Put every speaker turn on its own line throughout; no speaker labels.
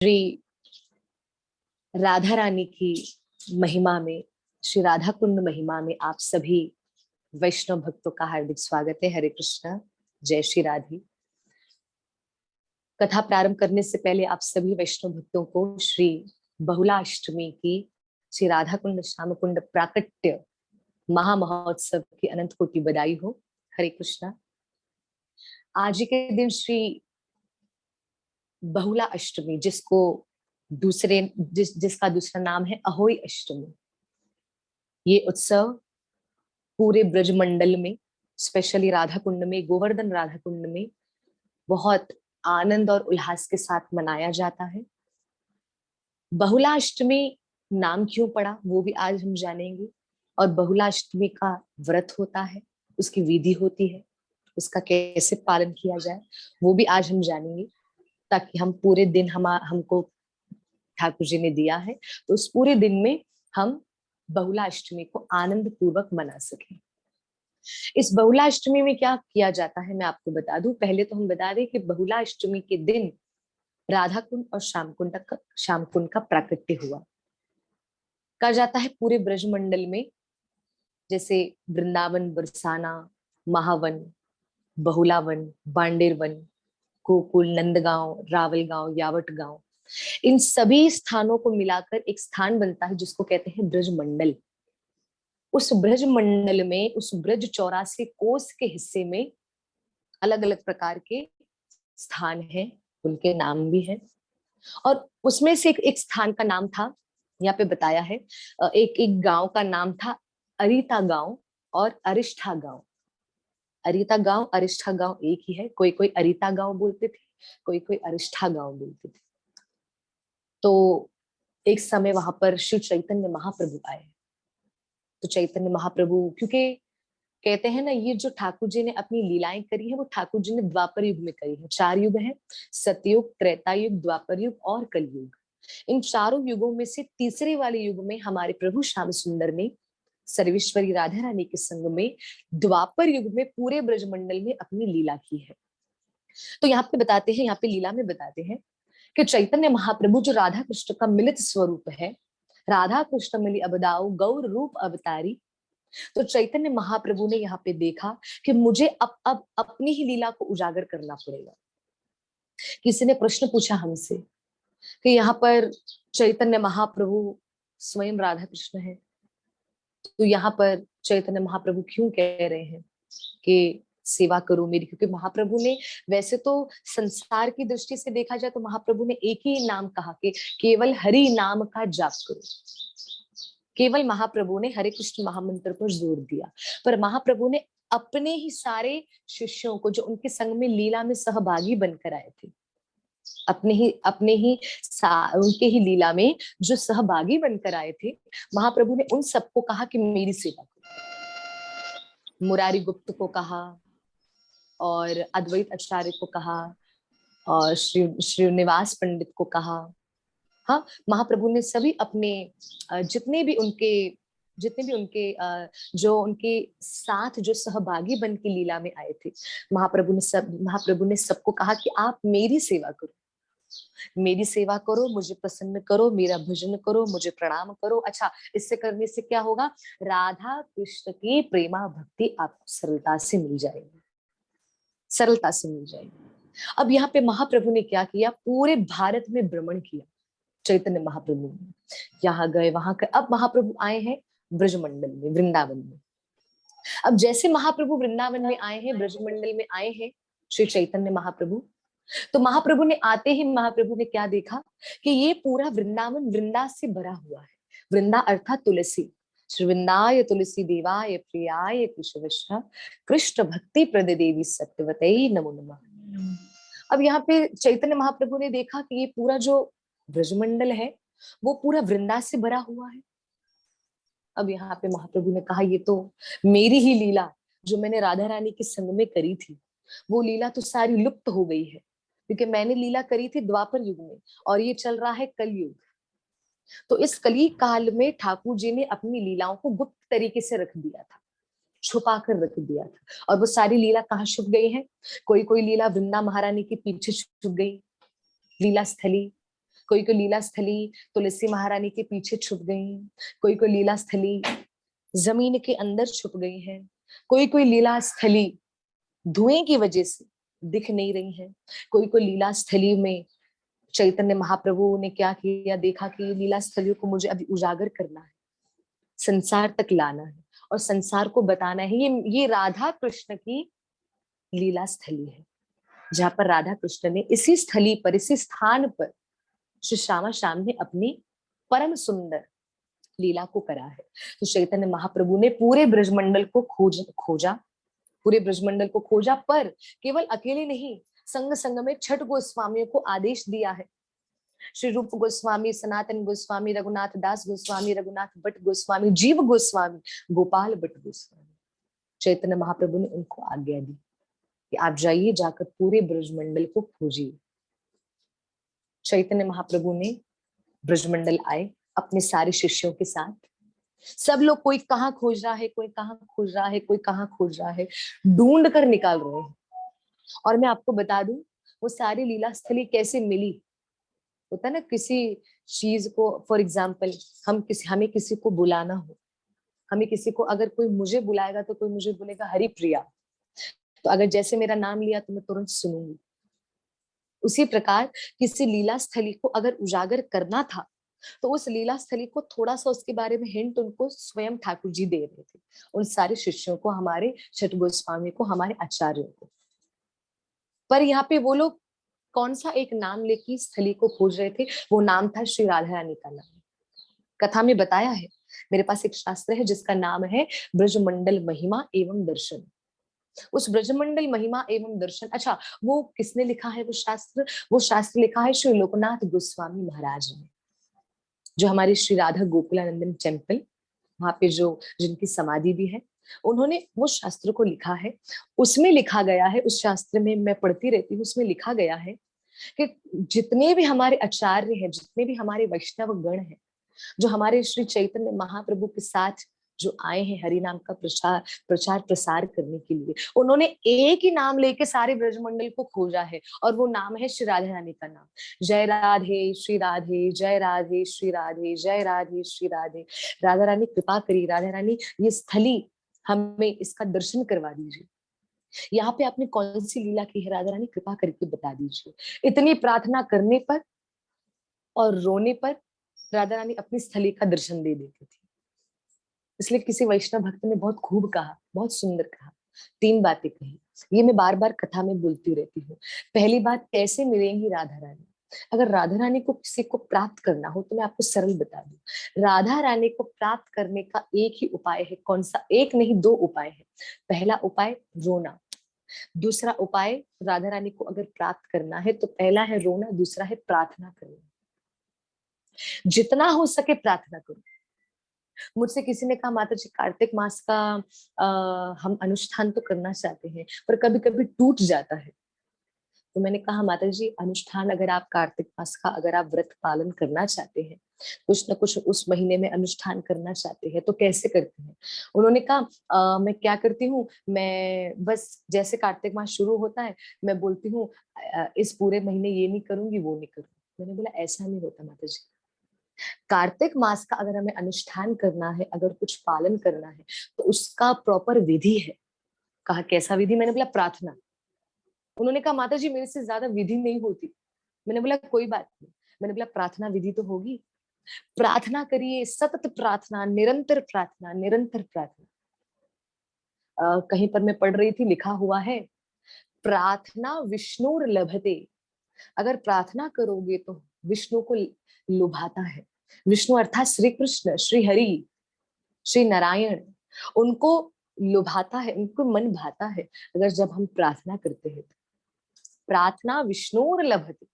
श्री राधा रानी की महिमा में, श्री राधा कुंड महिमा में आप सभी वैष्णव भक्तों का हार्दिक स्वागत है। हरे कृष्णा, जय श्री राधे। कथा प्रारंभ करने से पहले आप सभी वैष्णव भक्तों को श्री बहुलाष्टमी की श्री राधा कुंड श्याम कुंड प्राकट्य महामहोत्सव की अनंत कोटि बधाई हो। हरे कृष्णा। आज के दिन श्री बहुला अष्टमी, जिसका दूसरा नाम है अहोई अष्टमी, ये उत्सव पूरे ब्रज मंडल में, स्पेशली राधा कुंड में, गोवर्धन राधा कुंड में बहुत आनंद और उल्लास के साथ मनाया जाता है। बहुलाष्टमी नाम क्यों पड़ा वो भी आज हम जानेंगे, और बहुलाष्टमी का व्रत होता है, उसकी विधि होती है, उसका कैसे पालन किया जाए वो भी आज हम जानेंगे, ताकि हम पूरे दिन हमको ठाकुर जी ने दिया है तो उस पूरे दिन में हम बहुलाष्टमी को आनंद पूर्वक मना सकें। इस बहुलाष्टमी में क्या किया जाता है मैं आपको बता दूं। पहले तो हम बता दें कि बहुलाष्टमी के दिन राधा कुंड और श्याम कुंड का प्राकट्य हुआ। कहा जाता है पूरे ब्रजमंडल में, जैसे वृंदावन, बरसाना, महावन, बहुलावन, बांडेर वन, गोकुल, नंदगांव, रावल गांव, यावट गांव, इन सभी स्थानों को मिलाकर एक स्थान बनता है जिसको कहते हैं ब्रजमंडल। उस ब्रज मंडल में, उस ब्रज 84 कोस के हिस्से में अलग अलग प्रकार के स्थान हैं, उनके नाम भी हैं। और उसमें से एक स्थान का नाम था, यहाँ पे बताया है, एक एक गांव का नाम था अरिता गांव और अरिष्ठा गांव। अरिता गांव, अरिष्ठा गांव एक ही है। कोई कोई अरिता गांव बोलते थे, कोई कोई अरिष्ठा गांव बोलते थे। तो एक समय वहां पर शिव चैतन्य महाप्रभु आए। तो चैतन्य महाप्रभु, क्योंकि कहते हैं ना, ये जो ठाकुर जी ने अपनी लीलाएं करी है वो ठाकुर जी ने द्वापर युग में करी है। 4 युग है, सतयुग, त्रेता युग, द्वापर युग और कलयुग। इन चारों युगों में से तीसरे वाले युग में हमारे प्रभु श्याम सुंदर ने सर्वेश्वरी राधा रानी के संग में द्वापर युग में पूरे ब्रजमंडल में अपनी लीला की है। तो यहाँ पे बताते हैं, यहाँ पे लीला में बताते हैं कि चैतन्य महाप्रभु जो राधा कृष्ण का मिलित स्वरूप है, राधा कृष्ण मिली अबदाऊ गौर रूप अवतारी। तो चैतन्य महाप्रभु ने यहाँ पे देखा कि मुझे अब अपनी ही लीला को उजागर करना पड़ेगा। किसी ने प्रश्न पूछा हमसे कि यहाँ पर चैतन्य महाप्रभु स्वयं राधा कृष्ण है, तो यहाँ पर चैतन्य महाप्रभु क्यों कह रहे हैं कि सेवा करो मेरी? क्योंकि महाप्रभु ने, वैसे तो संसार की दृष्टि से देखा जाए तो महाप्रभु ने एक ही नाम कहा कि केवल हरि नाम का जाप करो। केवल महाप्रभु ने हरे कृष्ण महामंत्र पर जोर दिया, पर महाप्रभु ने अपने ही सारे शिष्यों को, जो उनके संग में लीला में सहभागी बनकर आए थे, उनके ही लीला में जो सहभागी बनकर आए थे, महाप्रभु ने उन सबको कहा कि मेरी सेवा करो। मुरारी गुप्त को कहा, और अद्वैत आचार्य को कहा, और श्रीनिवास पंडित को कहा। हाँ, महाप्रभु ने सभी अपने जितने भी उनके जो उनके साथ जो सहभागी बन के लीला में आए थे, महाप्रभु ने सबको कहा कि आप मेरी सेवा करो, मेरी सेवा करो, मुझे प्रसन्न करो, मेरा भजन करो, मुझे प्रणाम करो। अच्छा, इससे करने से क्या होगा? राधा कृष्ण की प्रेमा भक्ति आपको सरलता से मिल जाएगी, सरलता से मिल जाएगी। अब यहाँ पे महाप्रभु ने क्या किया? पूरे भारत में भ्रमण किया चैतन्य महाप्रभु ने, यहाँ गए वहां गए। अब महाप्रभु आए हैं ब्रजमंडल में, वृंदावन में। अब जैसे महाप्रभु वृंदावन में आए हैं, ब्रजमंडल में आए हैं श्री चैतन्य महाप्रभु, तो महाप्रभु ने आते ही महाप्रभु ने क्या देखा कि ये पूरा वृंदावन वृंदा से भरा हुआ है। वृंदा अर्थात तुलसी। श्री वृंदाय तुलसी देवाय प्रियाय कृष्ण कृष्ण भक्ति प्रद देवी सत्यवतई नमो नमः। अब यहाँ पे चैतन्य महाप्रभु ने देखा कि ये पूरा जो ब्रजमंडल है वो पूरा वृंदा से भरा हुआ है। अब यहाँ पे महाप्रभु ने कहा, ये तो मेरी ही लीला जो मैंने राधा रानी के संग में करी थी, वो लीला तो सारी लुप्त हो गई है, क्योंकि मैंने लीला करी थी द्वापर युग में और ये चल रहा है कलयुग। तो इस कली काल में ठाकुर जी ने अपनी लीलाओं को गुप्त तरीके से रख दिया था, छुपा कर रख दिया था। और वो सारी लीला कहाँ छुप गई है? कोई कोई लीला वृंदा महारानी के पीछे छुप गई, लीला स्थली। कोई कोई लीला स्थली तुलसी महारानी के पीछे छुप गई, कोई कोई लीला स्थली जमीन के अंदर छुप गई है, कोई कोई लीला स्थली धुएं की वजह से दिख नहीं रही है, कोई कोई लीला स्थली में चैतन्य महाप्रभु ने क्या किया, देखा कि लीला स्थलियों को मुझे अभी उजागर करना है, संसार तक लाना है और संसार को बताना है। ये राधा कृष्ण की लीला स्थली है, जहां पर राधा कृष्ण ने इसी स्थली पर, इसी स्थान पर श्री श्यामा श्याम ने अपनी परम सुंदर लीला को करा है। तो चैतन्य महाप्रभु ने पूरे ब्रजमंडल को खोजा, पूरे ब्रजमंडल को खोजा, पर केवल अकेले नहीं, संग संग में छठ गोस्वामियों को आदेश दिया है। श्री रूप गोस्वामी, सनातन गोस्वामी, रघुनाथ दास गोस्वामी, रघुनाथ भट्ट गोस्वामी, जीव गोस्वामी, गोपाल भट्ट गोस्वामी, चैतन्य महाप्रभु ने उनको आज्ञा दी कि आप जाइए, जाकर पूरे ब्रजमंडल को खोजिए। चैतन्य महाप्रभु ने ब्रजमंडल आए अपने सारे शिष्यों के साथ। सब लोग, कोई कहाँ खोज रहा है, कोई कहाँ खोज रहा है, कोई कहाँ खोज रहा है, ढूंढ कर निकाल रहे हैं। और मैं आपको बता दूं, वो सारी लीला स्थली कैसे मिली। होता ना किसी चीज को, फॉर एग्जाम्पल हमें किसी को बुलाना हो, हमें किसी को, अगर कोई मुझे बुलाएगा तो कोई मुझे बोलेगा हरि प्रिया, तो अगर जैसे मेरा नाम लिया तो मैं तुरंत सुनूंगी। उसी प्रकार किसी लीला स्थली को अगर उजागर करना था तो उस लीला स्थली को थोड़ा सा उसके बारे में हिंट उनको स्वयं ठाकुर जी दे रहे थे, उन सारे शिष्यों को, हमारे छठ गोस्वामी को, हमारे आचार्यों को। पर यहाँ पे वो लोग कौन सा एक नाम लेके स्थली को खोज रहे थे, वो नाम था श्री राधा रानी का नाम। कथा में बताया है, मेरे पास एक शास्त्र है जिसका नाम है ब्रजमंडल महिमा एवं दर्शन। उस ब्रजमंडल महिमा एवं दर्शन, अच्छा वो किसने लिखा है वो शास्त्र? वो शास्त्र लिखा है श्री लोकनाथ गोस्वामी महाराज ने, जो हमारे श्री राधा गोकुलानंदन टेम्पल, वहां पे जो जिनकी समाधि भी है, उन्होंने वो शास्त्र को लिखा है। उसमें लिखा गया है, उस शास्त्र में मैं पढ़ती रहती हूँ, उसमें लिखा गया है कि जितने भी हमारे आचार्य हैं, जितने भी हमारे वैष्णव गण हैं, जो हमारे श्री चैतन्य महाप्रभु के साथ जो आए हैं हरि नाम का प्रचार प्रसार करने के लिए, उन्होंने एक ही नाम लेके सारे ब्रजमंडल को खोजा है, और वो नाम है श्री राधा रानी का नाम। जय राधे श्री राधे, जय राधे श्री राधे, जय राधे श्री राधे। राधा रानी कृपा करिए, राधा रानी ये स्थली हमें इसका दर्शन करवा दीजिए। यहाँ पे आपने कौन सी लीला की है, राधा रानी कृपा करके बता दीजिए। इतनी प्रार्थना करने पर और रोने पर राधा रानी अपनी स्थली का दर्शन दे देती थी। इसलिए किसी वैष्णव भक्त ने बहुत खूब कहा, बहुत सुंदर कहा, 3 बातें कही, ये मैं बार बार कथा में बोलती रहती हूँ। पहली बात, कैसे मिलेंगी राधा रानी? अगर राधा रानी को किसी को प्राप्त करना हो तो मैं आपको सरल बता दूं, राधा रानी को प्राप्त करने का एक ही उपाय है। कौन सा? एक नहीं, 2 उपाय है। पहला उपाय रोना, दूसरा उपाय, राधा रानी को अगर प्राप्त करना है तो पहला है रोना, दूसरा है प्रार्थना करना। जितना हो सके प्रार्थना करो। मुझसे किसी ने कहा, माता जी कार्तिक मास का हम अनुष्ठान तो करना चाहते हैं पर कभी कभी टूट जाता है। तो मैंने कहा, माता जी अनुष्ठान, अगर आप कार्तिक मास का अगर आप व्रत पालन करना चाहते हैं, कुछ ना कुछ उस महीने में अनुष्ठान करना चाहते हैं, तो कैसे करते हैं? उन्होंने कहा, मैं क्या करती हूँ, मैं बस जैसे कार्तिक मास शुरू होता है मैं बोलती हूँ इस पूरे महीने ये नहीं करूंगी, वो नहीं करूंगी। मैंने बोला ऐसा नहीं होता माता जी, कार्तिक मास का अगर हमें अनुष्ठान करना है, अगर कुछ पालन करना है, तो उसका प्रॉपर विधि है। कहा कैसा विधि? मैंने बोला प्रार्थना। उन्होंने कहा, माता जी मेरे से ज्यादा विधि नहीं होती। मैंने बोला कोई बात नहीं। मैंने बोला प्रार्थना विधि तो होगी, प्रार्थना करिए, सतत प्रार्थना, निरंतर प्रार्थना, निरंतर प्रार्थना। कहीं पर मैं पढ़ रही थी, लिखा हुआ है, प्रार्थना विष्णुर लभते। अगर प्रार्थना करोगे तो विष्णु को लुभाता है। विष्णु अर्थात श्री कृष्ण, श्री हरि, श्री नारायण, उनको लुभाता है, उनको मन भाता है अगर जब हम प्रार्थना करते हैं। प्रार्थना विष्णुर लभते,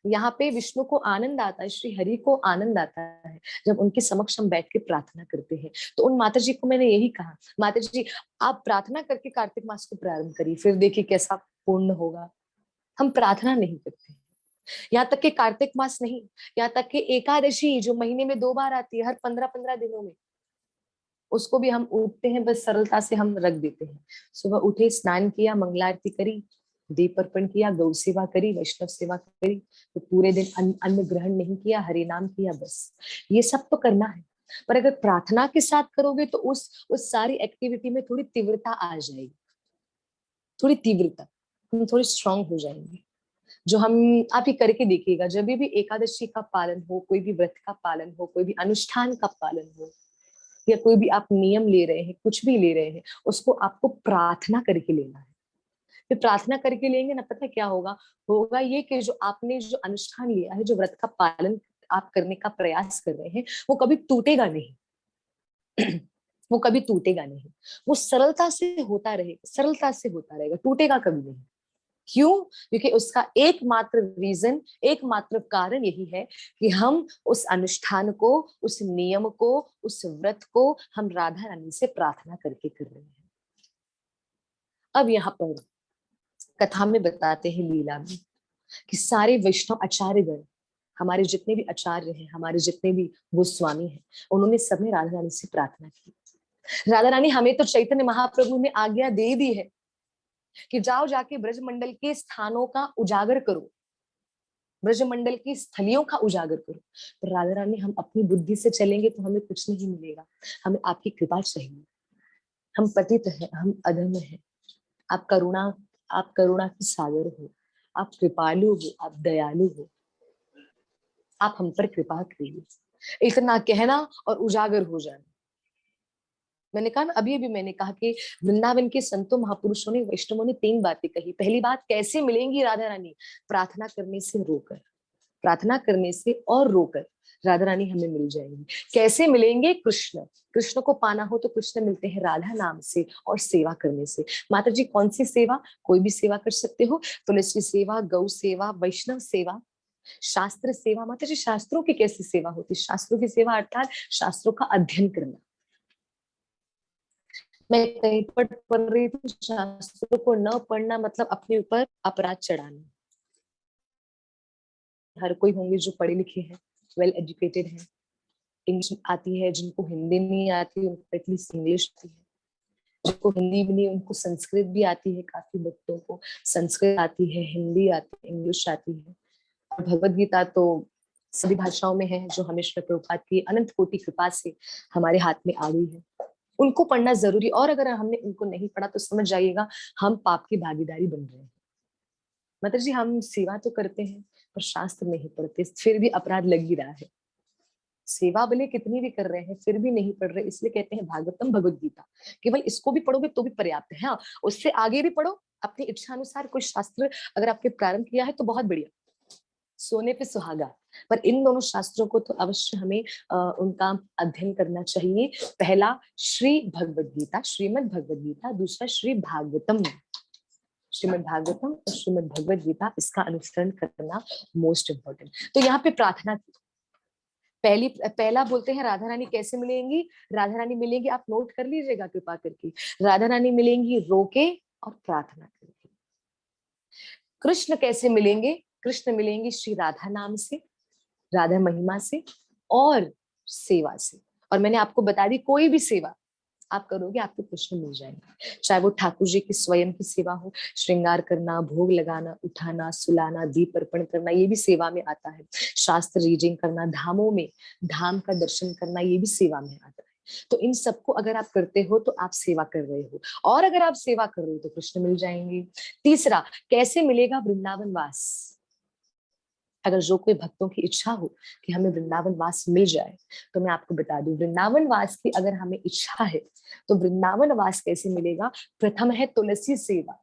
यहाँ पे विष्णु को आनंद आता है, श्री हरि को आनंद आता है जब उनके समक्ष हम बैठ के प्रार्थना करते हैं। तो उन माता जी को मैंने यही कहा, माता जी आप प्रार्थना करके कार्तिक मास को प्रारंभ करिए, फिर देखिए कैसा पूर्ण होगा। हम प्रार्थना नहीं करते, यहाँ तक कि कार्तिक मास नहीं, यहाँ तक कि एकादशी जो महीने में 2 बार आती है, हर 15-15 दिनों में, उसको भी हम उठते हैं, बस सरलता से हम रख देते हैं। सुबह उठे, स्नान किया, मंगलारती करी, दीप अर्पण किया, गौ सेवा करी, वैष्णव सेवा करी, तो पूरे दिन अन्न ग्रहण नहीं किया, हरि नाम किया, बस ये सब तो करना है। पर अगर प्रार्थना के साथ करोगे तो उस सारी एक्टिविटी में थोड़ी तीव्रता आ जाएगी, थोड़ी तीव्रता, हम थोड़ी स्ट्रांग हो जाएंगे। जो हम आप ही करके देखिएगा, जब भी एकादशी का पालन हो, कोई भी व्रत का पालन हो, कोई भी अनुष्ठान का पालन हो, या कोई भी आप नियम ले रहे हैं, कुछ भी ले रहे हैं, उसको आपको प्रार्थना करके लेना है। फिर प्रार्थना करके लेंगे ना, पता है क्या होगा? होगा ये कि जो आपने जो अनुष्ठान लिया है, जो व्रत का पालन आप करने का प्रयास कर रहे हैं, वो कभी टूटेगा नहीं। वो कभी टूटेगा नहीं, वो सरलता से होता रहेगा, सरलता से होता रहेगा, टूटेगा कभी नहीं। क्यों? क्योंकि उसका एकमात्र रीजन, एकमात्र कारण यही है कि हम उस अनुष्ठान को, उस नियम को, उस व्रत को हम राधा रानी से प्रार्थना करके कर रहे हैं। अब यहाँ पर कथा में बताते हैं, लीला में, कि सारे वैष्णव आचार्यगण, हमारे जितने भी आचार्य हैं, हमारे जितने भी गोस्वामी हैं, उन्होंने सबने राधा रानी से प्रार्थना की। राधा रानी, हमें तो चैतन्य महाप्रभु ने आज्ञा दे दी है कि जाओ जाके ब्रजमंडल के स्थानों का उजागर करो, ब्रजमंडल की स्थलियों का उजागर करो। पर राधा रानी, हम अपनी बुद्धि से चलेंगे तो हमें कुछ नहीं मिलेगा, हमें आपकी कृपा चाहिए। हम पतित हैं, हम अधम हैं, आप करुणा की सागर हो, आप कृपालु हो, आप दयालु हो, आप हम पर कृपा करिए। इतना कहना और उजागर हो जाना। मैंने कहा ना, अभी अभी मैंने कहा कि वृंदावन के संतों महापुरुषों ने, वैष्णवों ने 3 बातें कही। पहली बात, कैसे मिलेंगी राधा रानी? प्रार्थना करने से रोकर, प्रार्थना करने से और रोकर राधा रानी हमें मिल जाएंगी। कैसे मिलेंगे? कृष्ण, कृष्ण को पाना हो तो कृष्ण मिलते हैं राधा नाम से और सेवा करने से। माता जी, कौन सी सेवा? कोई भी सेवा कर सकते हो, तुलसी सेवा, गौ सेवा, वैष्णव सेवा, शास्त्र सेवा। माता जी, शास्त्रों की कैसी सेवा होती? शास्त्रों की सेवा अर्थात शास्त्रों का अध्ययन करना। मैं कहीं पर पढ़ रही थी, शास्त्रों को न पढ़ना मतलब अपने ऊपर अपराध चढ़ाना। हर कोई होंगे जो पढ़े लिखे हैं, वेल एजुकेटेड है, इंग्लिश आती है, जिनको हिंदी नहीं आती उनको एटलीस्ट इंग्लिश आती है, जिनको हिंदी भी नहीं उनको संस्कृत भी आती है, काफी बच्चों को संस्कृत आती है, हिंदी आती है, इंग्लिश आती है। और भगवत गीता तो सभी भाषाओं में है, जो हमें श्री प्रभुपाद की अनंत कोटि कृपा से हमारे हाथ में आ गई है। उनको पढ़ना जरूरी, और अगर हमने उनको नहीं पढ़ा तो समझ जाइएगा हम पाप की भागीदारी बन रहे हैं। मतलब जी, हम सेवा तो करते हैं पर शास्त्र नहीं पढ़ते, फिर भी अपराध लग ही रहा है। सेवा भले कितनी भी कर रहे हैं फिर भी नहीं पढ़ रहे, इसलिए कहते हैं भागवतम भगवत गीता। केवल इसको भी पढ़ोगे तो भी पर्याप्त है। हाँ, उससे आगे भी पढ़ो अपनी इच्छा अनुसार, कोई शास्त्र अगर आपके प्रारंभ किया है तो बहुत बढ़िया, सोने पे सुहागा। पर इन दोनों शास्त्रों को तो अवश्य हमें उनका अध्ययन करना चाहिए। पहला श्री भगवत गीता, श्रीमद् भगवत गीता, दूसरा श्री भागवतम, श्रीमद् भागवतम और श्रीमद् भगवत गीता, इसका अनुसरण करना मोस्ट इम्पोर्टेंट। तो यहाँ पे प्रार्थना पहला बोलते हैं राधा रानी कैसे मिलेंगी? राधा रानी मिलेंगी, आप नोट कर लीजिएगा कृपा करके, राधा रानी मिलेंगी रोके और प्रार्थना करके। कृष्ण कैसे मिलेंगे? कृष्ण मिलेंगे श्री राधा नाम से, राधा महिमा से और सेवा से। और मैंने आपको बता दी, कोई भी सेवा आप करोगे आपको कृष्ण मिल जाएंगे, चाहे वो ठाकुर जी की स्वयं की सेवा हो, श्रृंगार करना, भोग लगाना, उठाना, सुलाना, दीप अर्पण करना, ये भी सेवा में आता है। शास्त्र रीडिंग करना, धामों में धाम का दर्शन करना, ये भी सेवा में आता है। तो इन सबको अगर आप करते हो तो आप सेवा कर रहे हो, और अगर आप सेवा कर रहे हो तो कृष्ण मिल जाएंगे। तीसरा, कैसे मिलेगा? वृंदावन वास। अगर जो कोई भक्तों की इच्छा हो कि हमें वृंदावन वास मिल जाए, तो मैं आपको बता दूं, वृंदावन वास की अगर हमें इच्छा है तो वृंदावन वास कैसे मिलेगा? प्रथम है तुलसी सेवा।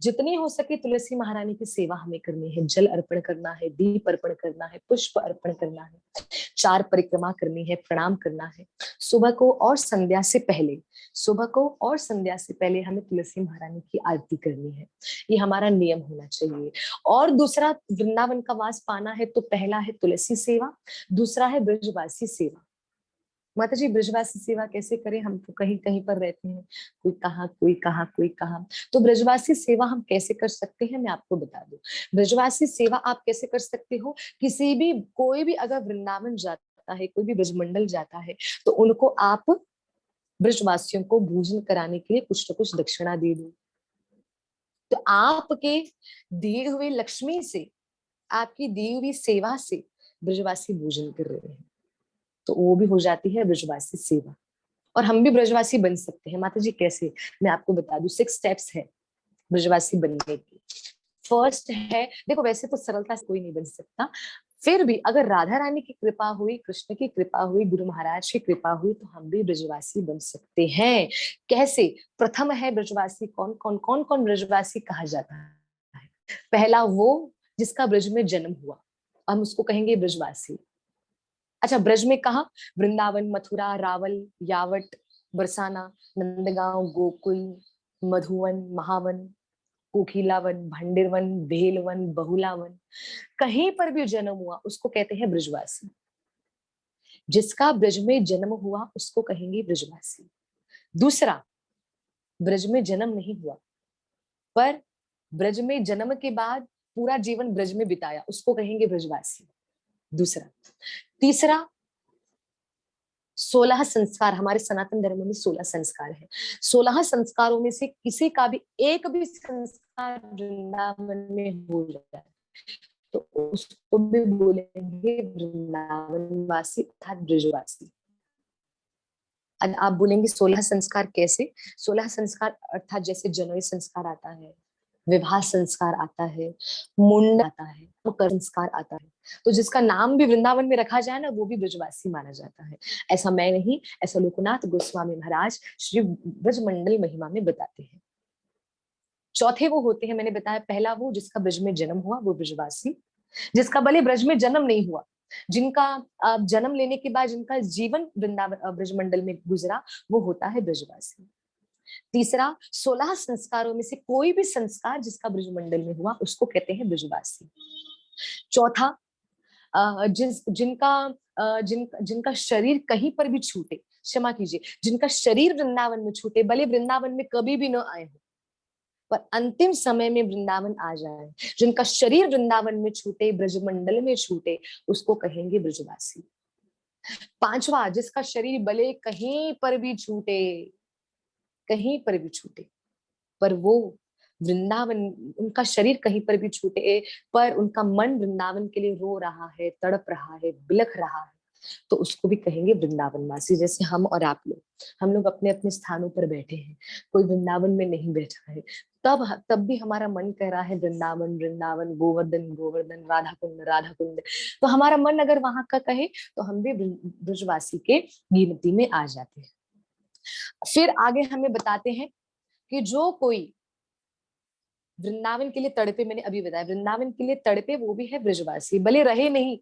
जितनी हो सके तुलसी महारानी की सेवा हमें करनी है, जल अर्पण करना है, दीप अर्पण करना है, पुष्प अर्पण करना है, 4 परिक्रमा करनी है, प्रणाम करना है। सुबह को और संध्या से पहले, सुबह को और संध्या से पहले हमें तुलसी महारानी की आरती करनी है, ये हमारा नियम होना चाहिए। और दूसरा, वृंदावन का वास पाना है तो पहला है तुलसी सेवा, दूसरा है ब्रजवासी सेवा। माता जी, ब्रजवासी सेवा कैसे करें? हम तो कहीं कहीं पर रहते हैं, कोई कहाँ कोई कहाँ कोई कहाँ। तो ब्रजवासी सेवा हम कैसे कर सकते हैं, मैं आपको बता दूं। ब्रजवासी सेवा आप कैसे कर सकते हो? किसी भी, कोई भी अगर वृंदावन जाता है, कोई भी ब्रजमंडल जाता है, तो उनको आप ब्रजवासियों को भोजन कराने के लिए कुछ न कुछ दक्षिणा दे दो। तो आपके दिए हुए लक्ष्मी से, आपकी दी हुई सेवा से ब्रजवासी भोजन कर रहे हैं, तो वो भी हो जाती है ब्रजवासी सेवा। और हम भी ब्रजवासी बन सकते हैं। माता जी कैसे, मैं आपको बता दूं, 6 स्टेप्स है ब्रजवासी बनने की। फर्स्ट है, देखो वैसे तो सरलता से कोई नहीं बन सकता, फिर भी अगर राधा रानी की कृपा हुई, कृष्ण की कृपा हुई, गुरु महाराज की कृपा हुई, तो हम भी ब्रजवासी बन सकते हैं। कैसे? प्रथम है ब्रजवासी, कौन ब्रजवासी कहा जाता है? पहला वो जिसका ब्रज में जन्म हुआ, हम उसको कहेंगे ब्रजवासी। अच्छा, ब्रज में कहा? वृंदावन, मथुरा, रावल, यावट, बरसाना, नंदगांव, गोकुल, मधुवन, महावन, कोकिलावन, भंडिरवन, भेलवन, बहुलावन, कहीं पर भी जन्म हुआ उसको कहते हैं ब्रजवासी। जिसका ब्रज में जन्म हुआ उसको कहेंगे ब्रजवासी। दूसरा, ब्रज में जन्म नहीं हुआ पर ब्रज में जन्म के बाद पूरा जीवन ब्रज में बिताया, उसको कहेंगे ब्रजवासी। दूसरा। तीसरा, 16 संस्कार, हमारे सनातन धर्म में 16 संस्कार है। 16 संस्कारों में से किसी का भी एक भी संस्कार वृंदावन में हो जाए तो उसको भी बोलेंगे वृंदावनवासी अर्थात ब्रजवासी। आप बोलेंगे 16 संस्कार कैसे? 16 संस्कार अर्थात जैसे जनेऊ संस्कार आता है, विवाह संस्कार आता है, मुंड आता है, मकर संस्कार आता है। तो जिसका नाम भी वृंदावन में रखा जाए ना, वो भी ब्रजवासी माना जाता है। ऐसा मैं नहीं, ऐसा लोकनाथ गोस्वामी महाराज श्री ब्रजमंडल महिमा में बताते हैं। चौथे वो होते हैं, मैंने बताया, पहला वो जिसका ब्रज में जन्म हुआ वो ब्रजवासी। जिसका भले ब्रज में जन्म नहीं हुआ, जिनका जन्म लेने के बाद जिनका जीवन वृंदावन ब्रजमंडल में गुजरा, वो होता है ब्रजवासी। तीसरा, 16 संस्कारों में से कोई भी संस्कार जिसका ब्रजमंडल में हुआ उसको कहते हैं ब्रजवासी। चौथा, जिनका शरीर कहीं पर भी छूटे, क्षमा कीजिए, जिनका शरीर वृंदावन में छूटे, भले वृंदावन में कभी भी न आए हो पर अंतिम समय में वृंदावन आ जाए, जिनका शरीर वृंदावन में छूटे, ब्रजमंडल में छूटे, उसको कहेंगे ब्रजवासी। पांचवा, जिसका शरीर भले कहीं पर भी छूटे, कहीं पर भी छूटे, पर वो वृंदावन, उनका शरीर कहीं पर भी छूटे पर उनका मन वृंदावन के लिए रो रहा है, तड़प रहा है, बिलख रहा है, तो उसको भी कहेंगे वृंदावनवासी। जैसे हम और आप लोग, हम लोग अपने अपने स्थानों पर बैठे हैं, कोई वृंदावन में नहीं बैठा है, तब भी हमारा मन कह रहा है वृंदावन वृंदावन, गोवर्धन गोवर्धन, राधा कुंड राधा कुंड। तो हमारा मन अगर वहां का कहे तो हम भी ब्रजवासी के गिनती में आ जाते हैं। फिर आगे हमें बताते हैं कि जो कोई वृंदावन के लिए तड़पे, मैंने अभी बताया वृंदावन के लिए तड़पे, वो भी है ब्रजवासी। भले रहे नहीं,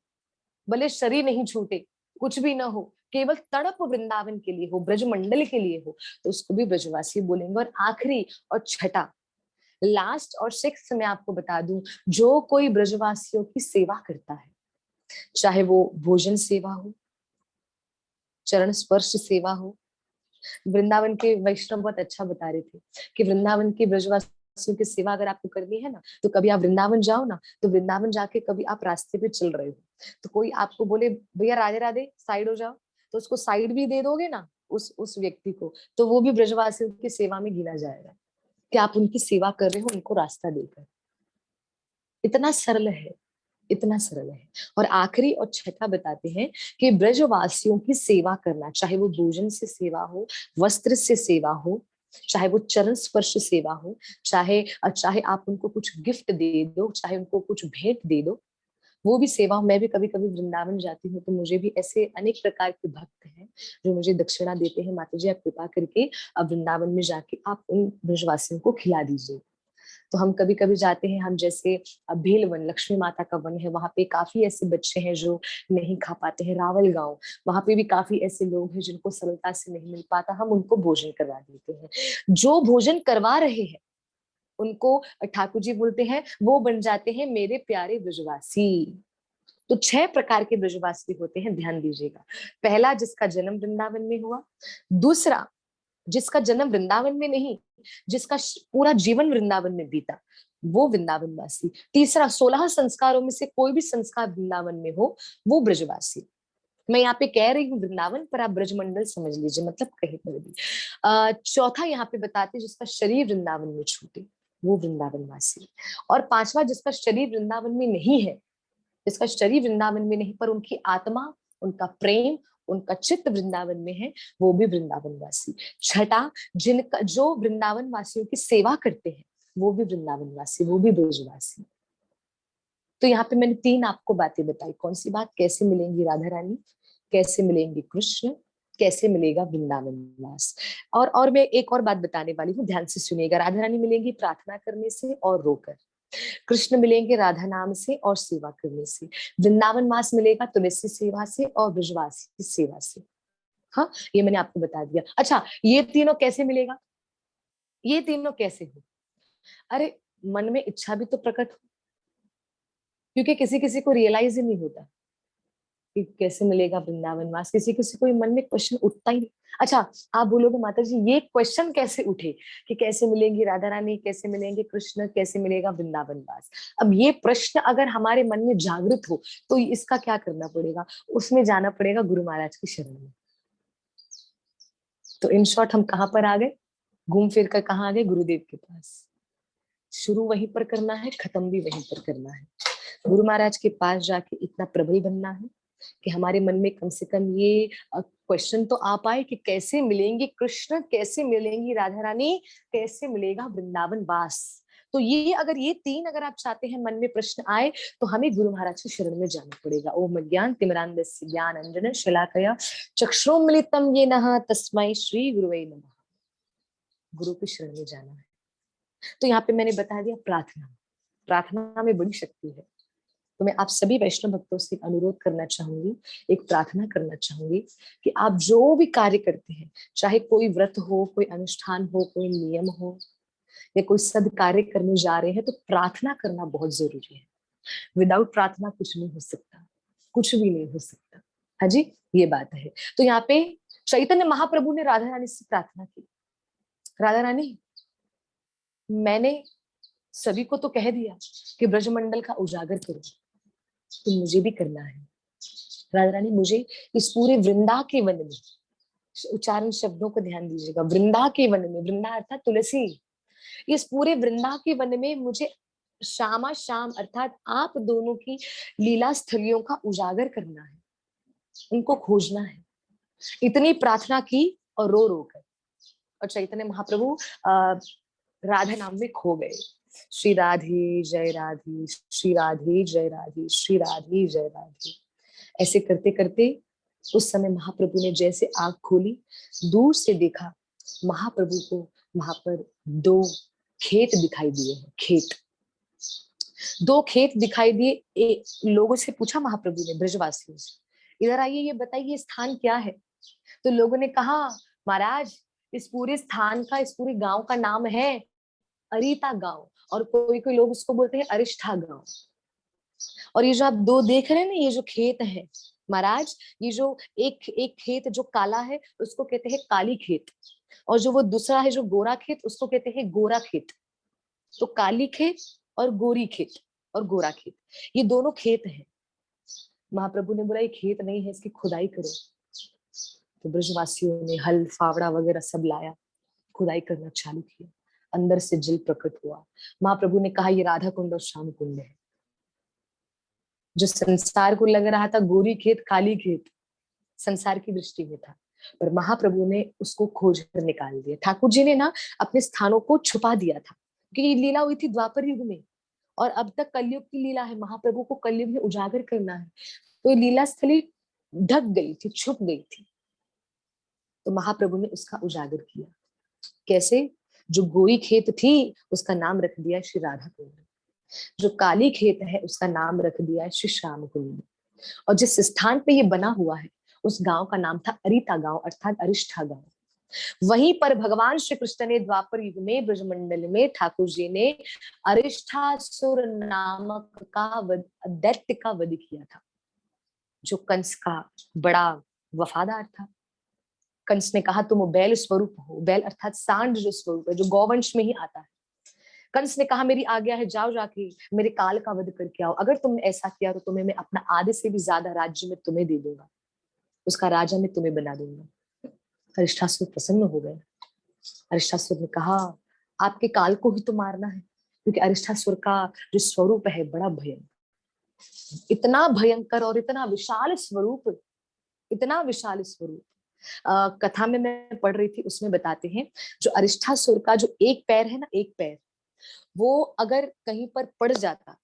भले शरीर नहीं छूटे, कुछ भी ना हो, केवल तड़प वृंदावन के लिए हो, ब्रजमंडल के लिए हो, तो उसको भी ब्रजवासी बोलेंगे। और आखिरी और छठा, लास्ट और सिक्स मैं आपको बता दूं, जो कोई ब्रजवासियों की सेवा करता है, चाहे वो भोजन सेवा हो, चरण स्पर्श सेवा हो। वृंदावन के वैष्णव बहुत अच्छा बता रहे थे कि वृंदावन के ब्रजवासियों की सेवा अगर आपको करनी है ना, तो कभी आप वृंदावन जाओ ना, तो वृंदावन जाके कभी आप रास्ते पे चल रहे हो तो कोई आपको बोले भैया राधे राधे साइड हो जाओ, तो उसको साइड भी दे दोगे ना उस व्यक्ति को, तो वो भी ब्रजवासियों की सेवा में गिना जाएगा कि आप उनकी सेवा कर रहे हो, उनको रास्ता देकर। इतना सरल है, इतना सरल है। और आखिरी और छठा बताते हैं कि ब्रजवासियों की सेवा करना, चाहे वो भोजन से सेवा हो, वस्त्र से सेवा हो, चाहे वो चरण स्पर्श सेवा हो, चाहे चाहे आप उनको कुछ गिफ्ट दे दो, चाहे उनको कुछ भेंट दे दो, वो भी सेवा। मैं भी कभी कभी वृंदावन जाती हूँ तो मुझे भी ऐसे अनेक प्रकार के भक्त हैं जो मुझे दक्षिणा देते हैं, माता जी आप कृपा करके अब वृंदावन में जाके आप उन ब्रजवासियों को खिला दीजिए। तो हम कभी कभी जाते हैं, हम जैसे भेल वन, लक्ष्मी माता का वन है, वहां पे काफी ऐसे बच्चे हैं जो नहीं खा पाते हैं, रावल गांव, वहां पे भी काफी ऐसे लोग हैं जिनको सरलता से नहीं मिल पाता, हम उनको भोजन करवा देते हैं। जो भोजन करवा रहे हैं उनको ठाकुर जी बोलते हैं वो बन जाते हैं मेरे प्यारे ब्रजवासी। तो 6 प्रकार के ब्रजवासी होते हैं, ध्यान दीजिएगा। पहला, जिसका जन्म वृंदावन में हुआ। दूसरा, जिसका जन्म वृंदावन में नहीं, जिसका पूरा जीवन वृंदावन में बीता, वो वृंदावनवासी। तीसरा, 16 संस्कारों में से कोई भी संस्कार वृंदावन में हो, वो ब्रजवासी। मैं यहाँ पे कह रही हूँ वृंदावन, पर आप ब्रजमंडल समझ लीजिए, मतलब कहीं पर भी। चौथा यहाँ पे बताते जिसका शरीर वृंदावन में छूटे, वो वृंदावन वासी। और पांचवा, जिसका शरीर वृंदावन में नहीं है, जिसका शरीर वृंदावन में नहीं, पर उनकी आत्मा, उनका प्रेम, उनका चित्त वृंदावन में है, वो भी वृंदावन वासी। छठा, जिनका जो वृंदावन वासियों की सेवा करते हैं, वो भी वृंदावन वासी, वो भी ब्रजवासी। तो यहाँ पे मैंने तीन आपको बातें बताई। कौन सी बात? कैसे मिलेंगी राधा रानी, कैसे मिलेंगे कृष्ण, कैसे मिलेगा वृंदावन वास। और मैं एक और बात बताने वाली हूँ, ध्यान से सुनिएगा। राधा रानी मिलेंगी प्रार्थना करने से और रोकर, कृष्ण मिलेंगे राधा नाम से और सेवा करने से, वृंदावन वास मिलेगा तुलसी सेवा से और ब्रजवासी की सेवा से। हाँ, ये मैंने आपको बता दिया। अच्छा, ये तीनों कैसे मिलेगा? ये तीनों कैसे हो? अरे, मन में इच्छा भी तो प्रकट हो, क्योंकि किसी किसी को रियलाइज ही नहीं होता कि कैसे मिलेगा वृंदावन वास। किसी किसी को मन में क्वेश्चन उठता ही नहीं। अच्छा, आप बोलोगे माता जी ये क्वेश्चन कैसे उठे कि कैसे मिलेंगी राधा रानी, कैसे मिलेंगे कृष्ण, कैसे मिलेगा वृंदावन वास? अब ये प्रश्न अगर हमारे मन में जागृत हो तो इसका क्या करना पड़ेगा? उसमें जाना पड़ेगा गुरु महाराज की शरण में। तो इन शॉर्ट हम कहाँ पर आ गए? घूम फिर कर कहाँ आ गए? गुरुदेव के पास। शुरू वहीं पर करना है, खत्म भी वहीं पर करना है। गुरु महाराज के पास जाके इतना प्रबल बनना है कि हमारे मन में कम से कम ये क्वेश्चन तो आ पाए कि कैसे मिलेंगे कृष्ण, कैसे मिलेंगी राधा रानी, कैसे मिलेगा वृंदावन वास। तो ये अगर ये तीन अगर आप चाहते हैं मन में प्रश्न आए तो हमें गुरु महाराज की शरण में जाना पड़ेगा। ओम ज्ञान तिमिरांधस्य ज्ञान अंजन शलाकया चक्षुरुन्मिलितं येन तस्मै श्री गुरुवे नमः। गुरु की शरण में जाना है। तो यहाँ पे मैंने बता दिया प्रार्थना, प्रार्थना में बड़ी शक्ति है। तो मैं आप सभी वैष्णव भक्तों से अनुरोध करना चाहूंगी, एक प्रार्थना करना चाहूंगी कि आप जो भी कार्य करते हैं, चाहे कोई व्रत हो, कोई अनुष्ठान हो, कोई नियम हो, या कोई सद कार्य करने जा रहे हैं, तो प्रार्थना करना बहुत जरूरी है। विदाउट प्रार्थना कुछ नहीं हो सकता, कुछ भी नहीं हो सकता। हाँ जी, ये बात है। तो यहाँ पे चैतन्य महाप्रभु ने राधा रानी से प्रार्थना की, राधा रानी मैंने सभी को तो कह दिया कि ब्रजमंडल का उजागर करो, तो मुझे भी करना है। राधा रानी मुझे इस पूरे वृंदा के वन में, उच्चारण शब्दों को ध्यान दीजिएगा, वृंदा के वन में, वृंदा अर्थात तुलसी, इस पूरे वृंदा के वन में मुझे श्यामा श्याम अर्थात आप दोनों की लीला स्थलियों का उजागर करना है, उनको खोजना है। इतनी प्रार्थना की और रो रो कर, और चैतन्य महाप्रभु राधा नाम में खो गए। श्री राधे जय राधे, श्री राधे जय राधे, श्री राधे जय राधे। ऐसे करते करते उस समय महाप्रभु ने जैसे आंख खोली, दूर से देखा महाप्रभु को वहां पर दो खेत दिखाई दिए हैं। खेत, दो खेत दिखाई दिए। लोगों से पूछा महाप्रभु ने, ब्रजवासियों से, इधर आइए, ये बताइए स्थान क्या है? तो लोगों ने कहा महाराज इस पूरे स्थान का, इस पूरे गांव का नाम है अरिता गांव, और कोई कोई लोग उसको बोलते हैं अरिष्ठा गांव। और ये जो आप दो देख रहे हैं ना, ये जो खेत है महाराज, ये जो एक एक खेत जो काला है उसको कहते हैं काली खेत, और जो वो दूसरा है जो गोरा खेत उसको कहते हैं गोरा खेत। तो काली खेत और गोरी खेत और गोरा खेत, ये दोनों खेत हैं। महाप्रभु ने बोला ये खेत नहीं है, इसकी खुदाई करो। तो ब्रजवासियों ने हल फावड़ा वगैरह सब लाया, खुदाई करना चालू किया। अंदर से जल प्रकट हुआ। महाप्रभु ने कहा ये राधा कुंड और श्याम कुंड है। जो संसार को लग रहा था गोरी खेत काली खेत, संसार की दृष्टि में था, पर महाप्रभु ने उसको खोज कर निकाल दिया। ठाकुर जी ने ना अपने स्थानों को छुपा दिया था, क्योंकि ये लीला हुई थी द्वापर युग में, और अब तक कलयुग की लीला है। महाप्रभु को कलयुग में उजागर करना है, तो ये लीला स्थली ढक गई थी, छुप गई थी। तो महाप्रभु ने उसका उजागर किया। कैसे? जो गोरी खेत थी उसका नाम रख दिया श्री राधा कुंड, जो काली खेत है उसका नाम रख दिया श्री श्याम कुंड, और जिस स्थान पे ये बना हुआ है उस गांव का नाम था अरिता गांव अर्थात अरिष्ठा गांव। वहीं पर भगवान श्री कृष्ण ने द्वापर युग में ब्रजमंडल में ठाकुर जी ने अरिष्ठासुर नामक का दैत्य का वध किया था, जो कंस का बड़ा वफादार था। कंस ने कहा तुम बैल स्वरूप हो, बैल अर्थात सांड जो स्वरूप है, जो गौवंश में ही आता है। कंस ने कहा मेरी आज्ञा है, जाओ जाके मेरे काल का वध करके आओ, अगर तुमने ऐसा किया तो तुम्हें मैं अपना आधे से भी ज्यादा राज्य में तुम्हें दे दूंगा, उसका राजा मैं तुम्हें बना दूंगा। अरिष्ठासुर प्रसन्न हो गए। अरिष्ठासुर ने कहा आपके काल को ही तो मारना है, क्योंकि अरिष्ठासुर का जो स्वरूप है बड़ा भयंकर, इतना भयंकर और इतना विशाल स्वरूप, इतना विशाल स्वरूप। कथा में मैं पढ़ रही थी, उसमें बताते हैं जो अरिष्ठासुर का जो एक पैर है ना, एक पैर, वो अगर कहीं पर पड़ जाता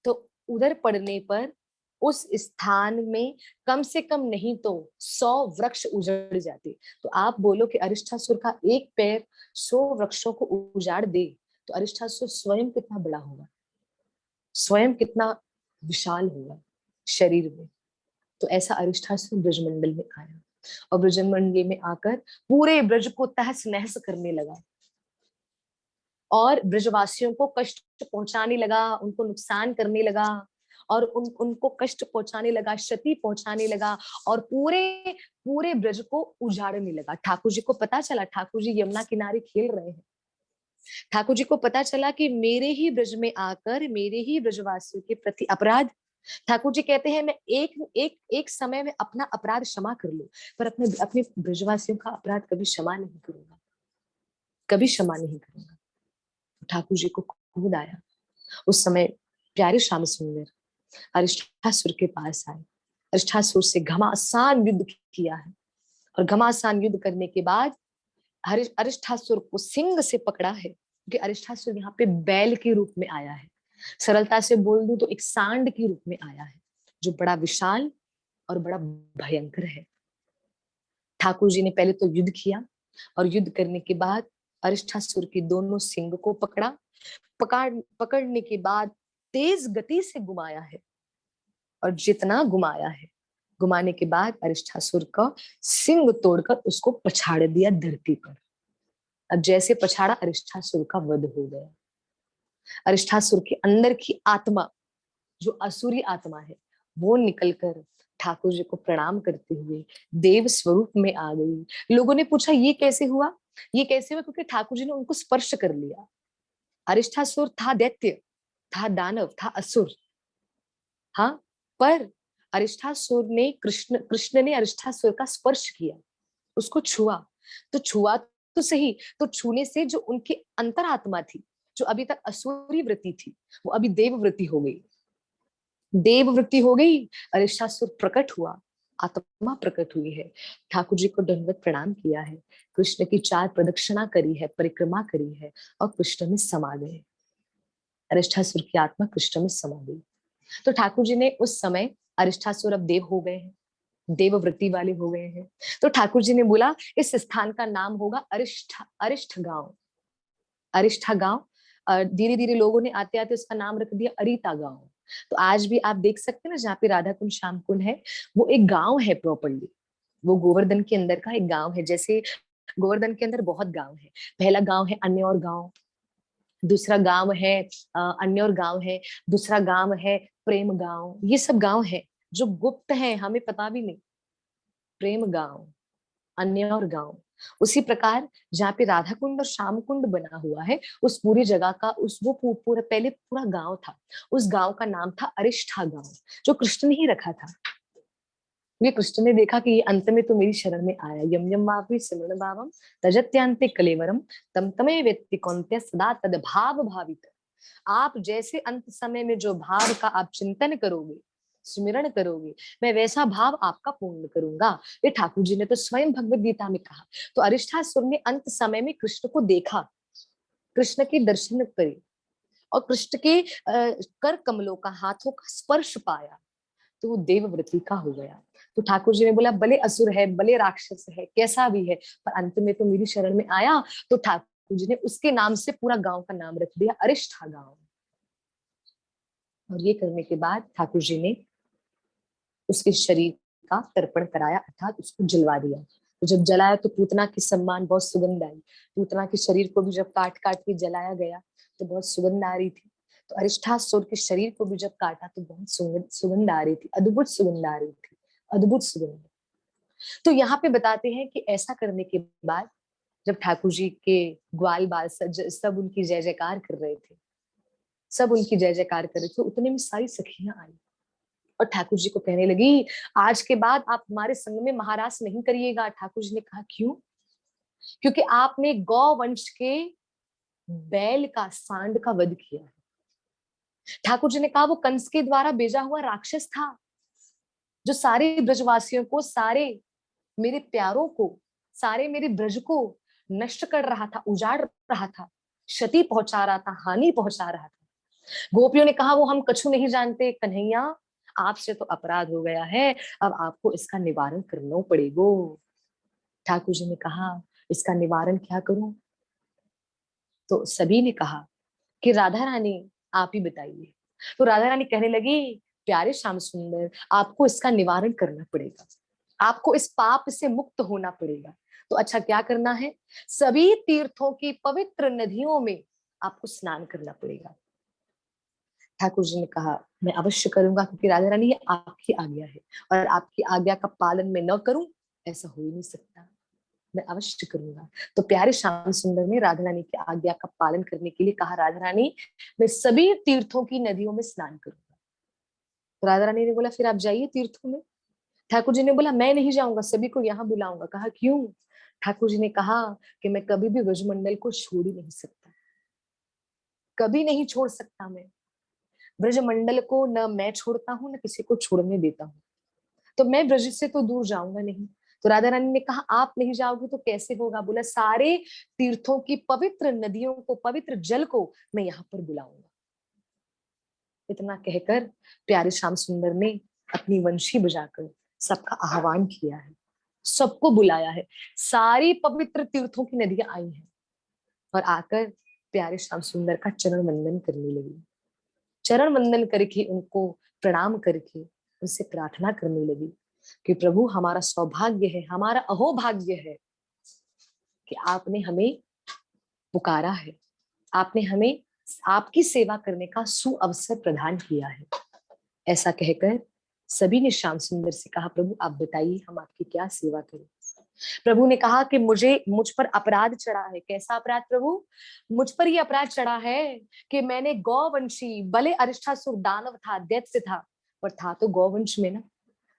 तो उधर पड़ने पर उस स्थान में कम से कम नहीं तो 100 वृक्ष उजड़ जाते। तो आप बोलो कि अरिष्ठासुर का एक पैर 100 वृक्षों को उजाड़ दे, तो अरिष्ठासुर स्वयं कितना बड़ा होगा, स्वयं कितना विशाल होगा शरीर में। तो ऐसा अरिष्ठासुर ब्रजमंडल में आया और ब्रजमंडल में आकर पूरे ब्रज को तहस नहस करने लगा और ब्रजवासियों को कष्ट पहुंचाने लगा, उनको नुकसान करने लगा और उनको कष्ट पहुंचाने लगा, क्षति पहुंचाने लगा और पूरे पूरे ब्रज को उजाड़ने लगा। ठाकुर जी को पता चला, ठाकुर जी यमुना किनारे खेल रहे हैं, ठाकुर जी को पता चला कि मेरे ही ब्रज में आकर मेरे ही ब्रजवासियों के प्रति अपराध। ठाकुर जी कहते हैं मैं एक एक एक समय में अपना अपराध क्षमा कर लूं, पर अपने अपने ब्रजवासियों का अपराध कभी क्षमा नहीं करूंगा, कभी क्षमा नहीं करूंगा। ठाकुर जी को क्रोध आया। उस समय प्यारे श्याम सुंदर अरिष्ठासुर के पास आए, अरिष्ठासुर से घमासान युद्ध किया है और घमासान युद्ध करने के बाद अरिष्ठासुर को सिंह से पकड़ा है, क्योंकि अरिष्ठासुर यहाँ पे बैल के रूप में आया है, सरलता से बोल दूं तो एक सांड के रूप में आया है, जो बड़ा विशाल और बड़ा भयंकर है। ठाकुर जी ने पहले तो युद्ध किया और युद्ध करने के बाद अरिष्ठासुर की दोनों सिंग को पकड़ने के बाद तेज गति से घुमाया है और जितना घुमाया है, घुमाने के बाद अरिष्ठासुर का सिंग तोड़कर उसको पछाड़ दिया धरती पर। अब जैसे पछाड़ा, अरिष्ठासुर का वध हो गया। अरिष्ठासुर के अंदर की आत्मा, जो असुरी आत्मा है, वो निकलकर ठाकुर जी को प्रणाम करते हुए देव स्वरूप में आ गई। लोगों ने पूछा ये कैसे हुआ, ये कैसे हुआ? क्योंकि ठाकुर जी ने उनको स्पर्श कर लिया। अरिष्ठासुर था दैत्य, था दानव, था असुर, हाँ, पर अरिष्ठासुर ने कृष्ण ने अरिष्ठासुर का स्पर्श किया, उसको छुआ। तो छुआ तो सही, तो छूने से जो उनकी अंतरात्मा थी, जो अभी तक असुरी वृत्ति थी, वो अभी देववृत्ति हो गई, देववृत्ति हो गई। अरिष्ठासुर प्रकट हुआ, आत्मा प्रकट हुई है। ठाकुर जी को दंडवत प्रणाम किया है, कृष्ण की 4 प्रदक्षिणा करी है, परिक्रमा करी है और कृष्ण में समा गए। अरिष्ठासुर की आत्मा कृष्ण में समा गई। तो ठाकुर जी ने उस समय, अरिष्ठासुर अब देव हो गए हैं, देववृत्ति वाले हो गए हैं, तो ठाकुर जी ने बोला इस स्थान का नाम होगा अरिष्ठ गांव, अरिष्ठा गांव। धीरे धीरे लोगों ने आते आते उसका नाम रख दिया अरिता गांव। तो आज भी आप देख सकते हैं ना, जहाँ पे राधा कुंड श्याम कुंड है, वो एक गांव है प्रॉपरली, वो गोवर्धन के अंदर का एक गांव है। जैसे गोवर्धन के अंदर बहुत गांव है, पहला गांव है अन्योर गांव, दूसरा गांव है अन्योर गांव है, दूसरा गांव है प्रेम गांव। ये सब गांव है जो गुप्त है, हमें पता भी नहीं। प्रेम गांव, अन्योर गांव। उसी प्रकार जहाँ पे राधा कुंड और श्याम कुंड बना हुआ है, उस पूरी जगह का उस वो पूरा पहले पूरा गांव था, उस गांव का नाम था अरिष्ठा गांव, जो कृष्ण ने ही रखा था। ये कृष्ण ने देखा कि ये अंत में तो मेरी शरण में आया, यम यम वापि सिमरण भावम तजत्यांते कलेवरम तम तमे वेत्ति कौन्तेय सदा तद भाव भावित। आप जैसे अंत समय में जो भाव का आप चिंतन करोगे, स्मरण करोगे, मैं वैसा भाव आपका पूर्ण करूंगा। ये ठाकुर जी ने तो स्वयं भगवत गीता में कहा। तो अरिष्ठासुर ने अंत समय में कृष्ण को देखा, कृष्ण के दर्शन करे और कृष्ण के कर कमलों का, हाथों का स्पर्श पाया, तो वो देवव्रति का हो गया। तो ठाकुर जी ने बोला भले असुर है, भले राक्षस है, कैसा भी है, पर अंत में तो मेरी शरण में आया। तो ठाकुर जी ने उसके नाम से पूरा गांव का नाम रख दिया अरिष्ठा गांव। और ये करने के बाद ठाकुर जी ने उसके शरीर का तर्पण कराया, अर्थात उसको जलवा दिया। तो जब जलाया तो पूतना की सम्मान, बहुत सुगंध आई। पूतना के शरीर को भी जब काट काट के जलाया गया तो बहुत सुगंध आ रही थी। तो अरिष्ठासुर के शरीर को भी जब काटा तो बहुत सुगंध आ रही थी, अद्भुत सुगंध आ रही थी, अद्भुत सुगंध। तो यहाँ पे बताते हैं कि ऐसा करने के बाद जब ठाकुर जी के ग्वाल बाल सब उनकी जय जयकार कर रहे थे, सब उनकी जय जयकार कर रहे थे, उतने में सारी सखियां आई और ठाकुर जी को कहने लगी आज के बाद आप हमारे संग में महारास नहीं करिएगा। ठाकुर जी ने कहा क्यों? क्योंकि आपने गौ वंश के बैल का, सांड का वध किया है। ठाकुर जी ने कहा वो कंस के द्वारा भेजा हुआ राक्षस था, जो सारे ब्रजवासियों को, सारे मेरे प्यारों को, सारे मेरे ब्रज को नष्ट कर रहा था, उजाड़ रहा था, क्षति पहुंचा रहा था, हानि पहुंचा रहा था। गोपियों ने कहा वो हम कछु नहीं जानते कन्हैया, आपसे तो अपराध हो गया है, अब आपको इसका निवारण करना पड़ेगा। ठाकुर जी ने कहा इसका निवारण क्या करूं? तो सभी ने कहा कि राधा रानी आप ही बताइए। तो राधा रानी कहने लगी, प्यारे श्याम सुंदर, आपको इसका निवारण करना पड़ेगा, आपको इस पाप से मुक्त होना पड़ेगा। तो अच्छा क्या करना है? सभी तीर्थों की पवित्र नदियों में आपको स्नान करना पड़ेगा। ठाकुर जी ने कहा मैं अवश्य करूंगा, क्योंकि राधा रानी ये आपकी आज्ञा है, और आपकी आज्ञा का पालन मैं न करूं ऐसा हो ही नहीं सकता, मैं अवश्य करूंगा। तो प्यारे श्याम सुंदर ने राधा रानी की आज्ञा का पालन करने के लिए कहा, राधा रानी मैं सभी तीर्थों की नदियों में स्नान करूंगा। तो राधा रानी ने बोला फिर आप जाइए तीर्थों में। ठाकुर जी ने बोला मैं नहीं जाऊंगा, सभी को यहाँ बुलाऊंगा। कहा क्यों? ठाकुर जी ने कहा कि मैं कभी भी ब्रजमंडल को छोड़ ही नहीं सकता, कभी नहीं छोड़ सकता मैं ब्रजमंडल को, न मैं छोड़ता हूँ न किसी को छोड़ने देता हूँ, तो मैं ब्रज से तो दूर जाऊंगा नहीं। तो राधा रानी ने कहा आप नहीं जाओगे तो कैसे होगा? बोला सारे तीर्थों की पवित्र नदियों को, पवित्र जल को मैं यहाँ पर बुलाऊंगा। इतना कहकर प्यारे श्याम सुंदर ने अपनी वंशी बजाकर सबका आह्वान किया है, सबको बुलाया है। सारी पवित्र तीर्थों की नदियां आई हैं और आकर प्यारे श्याम सुंदर का चरण वंदन करने लगी। चरण वंदन करके, उनको प्रणाम करके उनसे प्रार्थना करने लगी कि प्रभु हमारा सौभाग्य है, हमारा अहोभाग्य है कि आपने हमें पुकारा है, आपने हमें आपकी सेवा करने का सुअवसर प्रदान किया है। ऐसा कहकर सभी ने श्याम सुंदर से कहा प्रभु आप बताइए हम आपकी क्या सेवा करें। प्रभु ने कहा कि मुझ पर अपराध चढ़ा है। कैसा अपराध प्रभु? मुझ पर ये अपराध चढ़ा है कि मैंने गौवंशी, भले अरिष्टासुर दानव था, दैत्य था, पर था तो गौवंश में ना,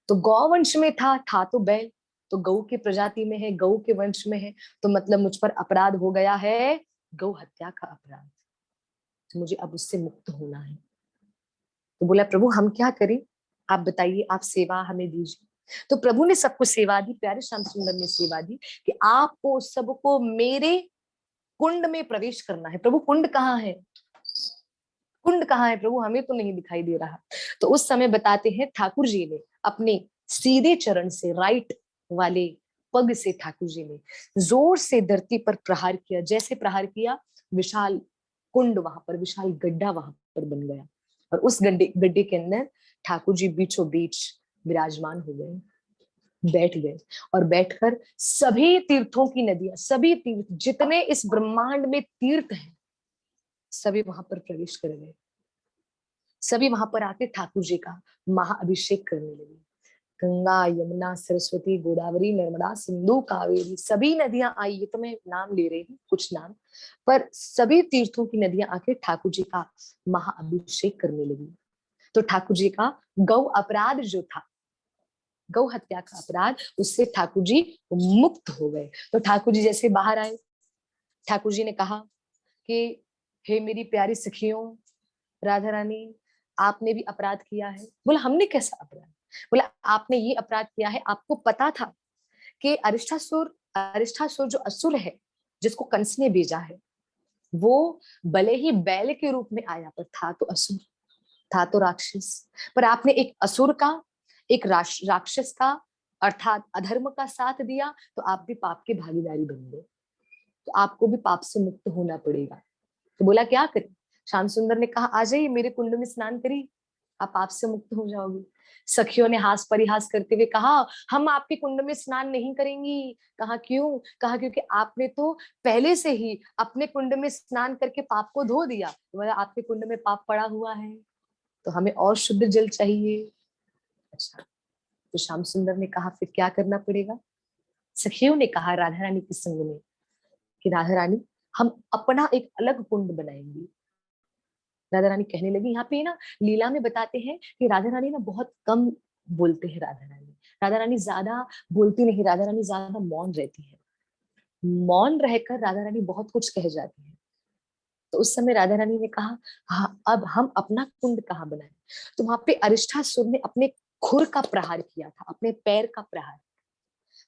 तो गौवंश में था तो बैल, तो गौ की प्रजाति में है, गौ के वंश में है, तो मतलब मुझ पर अपराध हो गया है, गौ हत्या का अपराध। तो मुझे अब उससे मुक्त होना है। तो बोला प्रभु हम क्या करें, आप बताइए, आप सेवा हमें दीजिए। तो प्रभु ने सबको सेवा दी, प्यारे श्याम सुंदर ने सेवा दी कि आपको सबको मेरे कुंड में प्रवेश करना है। प्रभु कुंड कहाँ है? कुंड कहाँ है प्रभु? हमें तो नहीं दिखाई दे रहा। तो उस समय बताते हैं ठाकुर जी ने अपने सीधे चरण से, राइट वाले पग से ठाकुर जी ने जोर से धरती पर प्रहार किया। जैसे प्रहार किया, विशाल कुंड वहां पर, विशाल गड्ढा वहां पर बन गया, और उस गड्ढे गड्ढे के अंदर ठाकुर जी बीचों बीच विराजमान हो गए, बैठ गए। और बैठकर सभी तीर्थों की नदियां, सभी तीर्थ जितने इस ब्रह्मांड में तीर्थ हैं, सभी वहां पर प्रवेश कर गए। सभी वहां पर आके ठाकुर जी का महाअभिषेक करने लगे। गंगा, यमुना, सरस्वती, गोदावरी, नर्मदा, सिंधु, कावेरी, सभी नदियां आई। ये तो मैं नाम ले रही हूँ कुछ नाम, पर सभी तीर्थों की नदियां आके ठाकुर जी का महाअभिषेक करने लगी। तो ठाकुर जी का गौ अपराध जो था, गौ हत्या का अपराध, उससे ठाकुर जी मुक्त हो गए। तो ठाकुर जी जैसे बाहर आए, ठाकुर जी ने कहा कि हे मेरी प्यारी सखियों, राधा रानी आपने भी अपराध किया है। बोला हमने कैसा अपराध? बोला आपने ये अपराध किया है, आपको पता था कि अरिष्टासुर, अरिष्टासुर जो असुर है, जिसको कंस ने भेजा है, वो भले ही बैल के रूप में आया, पर था तो असुर, था तो राक्षस। पर आपने एक असुर का, एक राक्षस का, अर्थात अधर्म का साथ दिया, तो आप भी पाप के भागीदारी बन गए। तो आपको भी पाप से मुक्त होना पड़ेगा। तो बोला क्या करें? श्याम सुंदर ने कहा आ जाइए मेरे कुंड में स्नान करिए, आप पाप से मुक्त हो जाओगे। सखियों ने हास परिहास करते हुए कहा हम आपके कुंड में स्नान नहीं करेंगी। कहा क्यों? कहा क्योंकि आपने तो पहले से ही अपने कुंड में स्नान करके पाप को धो दिया, तो मतलब आपके कुंड में पाप पड़ा हुआ है, तो हमें और शुद्ध जल चाहिए। अच्छा, तो श्याम सुंदर ने कहा फिर क्या करना पड़ेगा? सखियों ने कहा राधा रानी के संग में कि राधा रानी हम अपना एक अलग कुंड बनाएंगे। राधा रानी कहने लगी, यहाँ पे ना लीला में बताते हैं कि राधा रानी ना बहुत कम बोलते हैं। राधा रानी ज्यादा बोलती नहीं, राधा रानी ज्यादा मौन रहती है। मौन रहकर राधा रानी बहुत कुछ कह जाती है। तो उस समय राधा रानी ने कहा, हाँ अब हम अपना कुंड कहाँ बनाएं। तो वहां पे अरिष्ठासुर ने अपने खुर का प्रहार किया था, अपने पैर का प्रहार।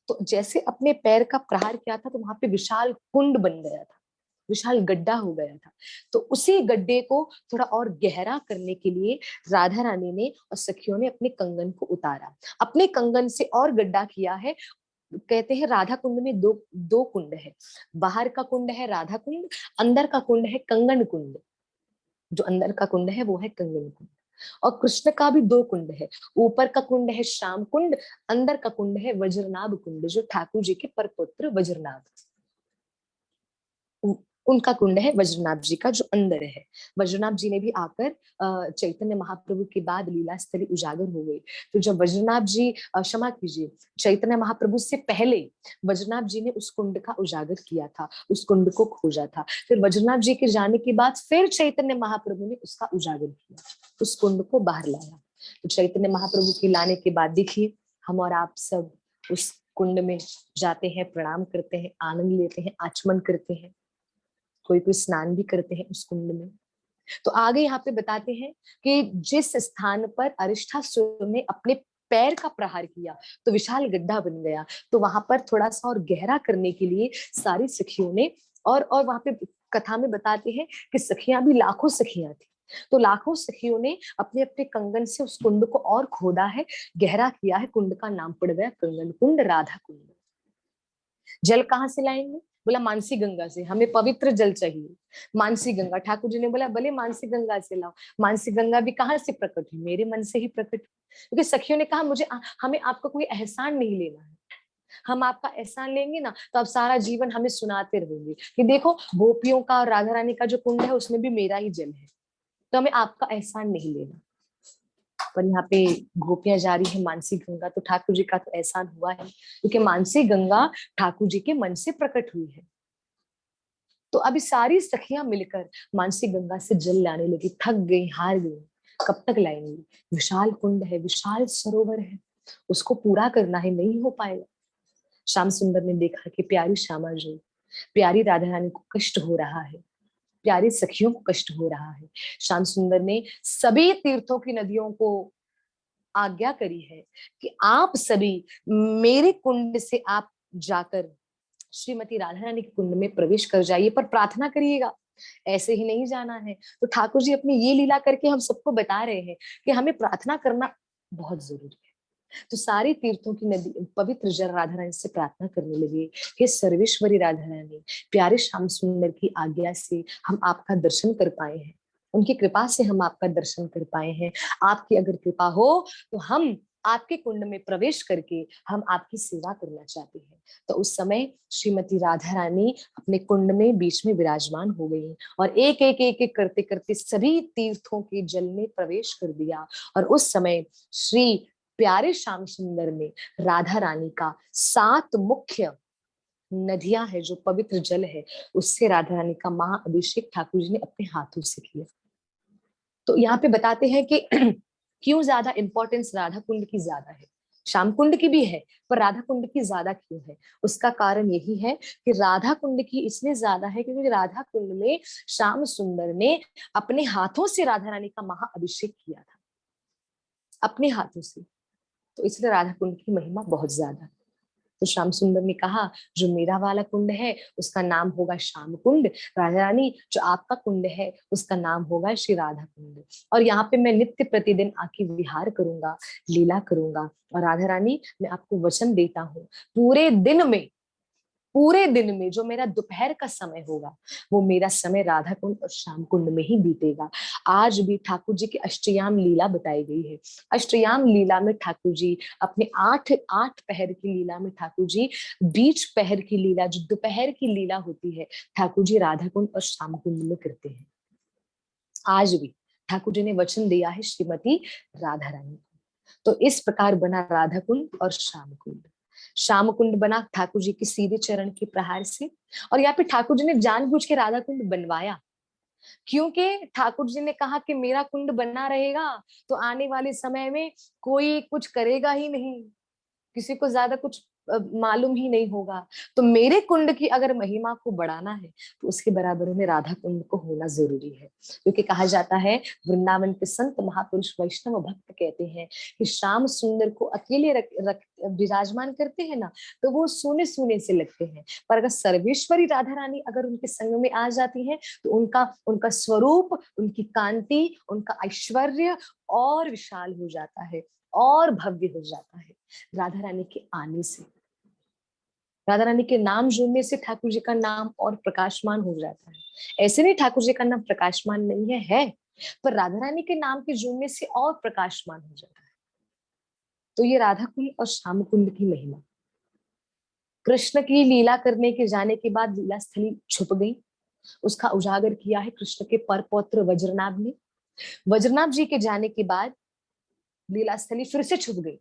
तो जैसे अपने पैर का प्रहार किया था तो वहां पे विशाल कुंड बन गया था, विशाल गड्ढा हो गया था। तो उसी गड्ढे को थोड़ा और गहरा करने के लिए राधा रानी ने और सखियों ने अपने कंगन को उतारा, अपने कंगन से और गड्ढा किया है। कहते हैं राधा कुंड में दो दो कुंड है, बाहर का कुंड है राधा कुंड, अंदर का कुंड है कंगन कुंड। जो अंदर का कुंड है वो है कंगन कुंड। और कृष्ण का भी दो कुंड है, ऊपर का कुंड है श्याम कुंड, अंदर का कुंड है वज्रनाभ कुंड, जो ठाकुर जी के परपुत्र वज्रनाभ, उनका कुंड है वज्रनाभ जी का जो अंदर है। वज्रनाभ जी ने भी आकर चैतन्य महाप्रभु के बाद लीला स्थली उजागर हो गई। तो जब वज्रनाभ जी, क्षमा कीजिए, चैतन्य महाप्रभु से पहले वज्रनाभ जी ने उस कुंड का उजागर किया था, उस कुंड को खोजा था। फिर वज्रनाभ जी के जाने के बाद फिर चैतन्य महाप्रभु ने उसका उजागर किया, उस कुंड को बाहर लाया। तो चैतन्य महाप्रभु के लाने के बाद देखिए हम और आप सब उस कुंड में जाते हैं, प्रणाम करते हैं, आनंद लेते हैं, आचमन करते हैं, कोई कोई स्नान भी करते हैं उस कुंड में। तो आगे यहाँ पे बताते हैं कि जिस स्थान पर अरिष्ठासुर ने अपने पैर का प्रहार किया तो विशाल गड्ढा बन गया। तो वहां पर थोड़ा सा और गहरा करने के लिए सारी सखियों ने, और वहां पे कथा में बताते हैं कि सखियां भी लाखों सखियां थी। तो लाखों सखियों ने अपने अपने कंगन से उस कुंड को और खोदा है, गहरा किया है। कुंड का नाम पड़ गया कंगन कुंड, राधा कुंड। जल कहाँ से लाएंगे? बोला मानसी गंगा से, हमें पवित्र जल चाहिए। मानसी गंगा, ठाकुर जी ने बोला भले मानसी गंगा से लाओ। मानसी गंगा भी कहाँ से प्रकट हुई? मेरे मन से ही प्रकट हुई। क्योंकि सखियों ने कहा मुझे हमें आपका कोई एहसान नहीं लेना है, हम आपका एहसान लेंगे ना तो अब सारा जीवन हमें सुनाते रहेंगे कि देखो गोपियों का और राधा रानी का जो कुंड है उसमें भी मेरा ही जल है, तो हमें आपका एहसान नहीं लेना। पर यहाँ पे गोपियां जा रही है मानसी गंगा, तो ठाकुर जी का तो एहसान हुआ है, क्योंकि मानसी गंगा ठाकुर जी के मन से प्रकट हुई है। तो अभी सारी सखियां मिलकर मानसी गंगा से जल लाने लगी, थक गई, हार गई, कब तक लाएंगी? विशाल कुंड है, विशाल सरोवर है, उसको पूरा करना है, नहीं हो पाएगा। श्याम सुंदर ने देखा कि प्यारी श्यामा जी, प्यारी राधा रानी को कष्ट हो रहा है, प्यारी सखियों को कष्ट हो रहा है। श्याम सुंदर ने सभी तीर्थों की नदियों को आज्ञा करी है कि आप सभी मेरे कुंड से आप जाकर श्रीमती राधा रानी के कुंड में प्रवेश कर जाइए, पर प्रार्थना करिएगा, ऐसे ही नहीं जाना है। तो ठाकुर जी अपनी ये लीला करके हम सबको बता रहे हैं कि हमें प्रार्थना करना बहुत जरूरी है। तो सारे तीर्थों की नदी पवित्र जल राधा रानी से प्रार्थना करने लगे, हे सर्वेश्वरी राधा रानी, प्यारे श्याम सुंदर की आज्ञा से हम आपका दर्शन कर पाए हैं, उनकी कृपा से हम आपका दर्शन कर पाए हैं। आपकी अगर कृपा हो तो हम आपके कुंड में प्रवेश करके हम आपकी सेवा करना चाहते हैं। तो उस समय श्रीमती राधा रानी अपने कुंड में बीच में विराजमान हो गई और एक एक करते करते सभी तीर्थों के जल में प्रवेश कर दिया। और उस समय श्री प्यारे श्याम सुंदर ने राधा रानी का 7 मुख्य नदियां है जो पवित्र जल है, उससे राधा रानी का महाअभिषेक ठाकुर जी ने अपने हाथों से किया। तो यहाँ पे बताते हैं कि क्यों ज्यादा इंपॉर्टेंस राधा कुंड की ज्यादा है, श्याम कुंड की भी है, पर राधा कुंड की ज्यादा क्यों है? उसका कारण यही है कि राधा कुंड की इसलिए ज्यादा है क्योंकि राधा कुंड में श्याम सुंदर ने अपने हाथों से राधा रानी का महाअभिषेक किया था, अपने हाथों से। तो इसलिए राधा कुंड की महिमा बहुत ज्यादा। तो श्याम सुंदर ने कहा जो मेरा वाला कुंड है उसका नाम होगा श्याम कुंड, राधा रानी जो आपका कुंड है उसका नाम होगा श्री राधा कुंड। और यहाँ पे मैं नित्य प्रतिदिन आके विहार करूंगा, लीला करूंगा। और राधा रानी मैं आपको वचन देता हूँ, पूरे दिन में जो मेरा दोपहर का समय होगा वो मेरा समय राधा कुंड और श्याम कुंड में ही बीतेगा। आज भी ठाकुर जी की अष्टयाम लीला बताई गई है। अष्टयाम लीला में ठाकुर जी अपने आठ आठ पहर की लीला में ठाकुर जी बीच पहर की लीला, जो दोपहर की लीला होती है, ठाकुर जी राधा कुंड और श्याम कुंड में करते हैं। आज भी ठाकुर जी ने वचन दिया है श्रीमती राधा रानी को। तो इस प्रकार बना राधा कुंड और श्याम कुंड। श्याम कुंड बना ठाकुर जी के सीधे चरण के प्रहार से। और यहाँ पे ठाकुर जी ने जानबूझ के राधा कुंड बनवाया, क्योंकि ठाकुर जी ने कहा कि मेरा कुंड बना रहेगा तो आने वाले समय में कोई कुछ करेगा ही नहीं, किसी को ज्यादा कुछ मालूम ही नहीं होगा। तो मेरे कुंड की अगर महिमा को बढ़ाना है तो उसके बराबर में राधा कुंड को होना जरूरी है। क्योंकि कहा जाता है, वृंदावन के संत महापुरुष वैष्णव भक्त कहते हैं कि श्याम सुंदर को अकेले रख विराजमान करते हैं ना, तो वो सोने सोने से लगते हैं। पर अगर सर्वेश्वरी राधा रानी अगर उनके संग में आ जाती है तो उनका उनका स्वरूप, उनकी कांति, उनका ऐश्वर्य और विशाल हो जाता है और भव्य हो जाता है राधा रानी के आने से। राधा रानी के नाम जुड़ने से ठाकुर जी का नाम और प्रकाशमान हो जाता है। ऐसे नहीं ठाकुर जी का नाम प्रकाशमान नहीं है, पर राधा रानी के नाम के जुड़ने से और प्रकाशमान हो जाता है। तो ये राधा कुंड और श्याम कुंड की महिमा। कृष्ण की लीला करने के जाने के बाद लीला स्थली छुप गई, उसका उजागर किया है कृष्ण के पर पौत्र वज्रनाभ ने। वज्रनाभ जी के जाने के बाद लीला स्थली फिर से छुप गई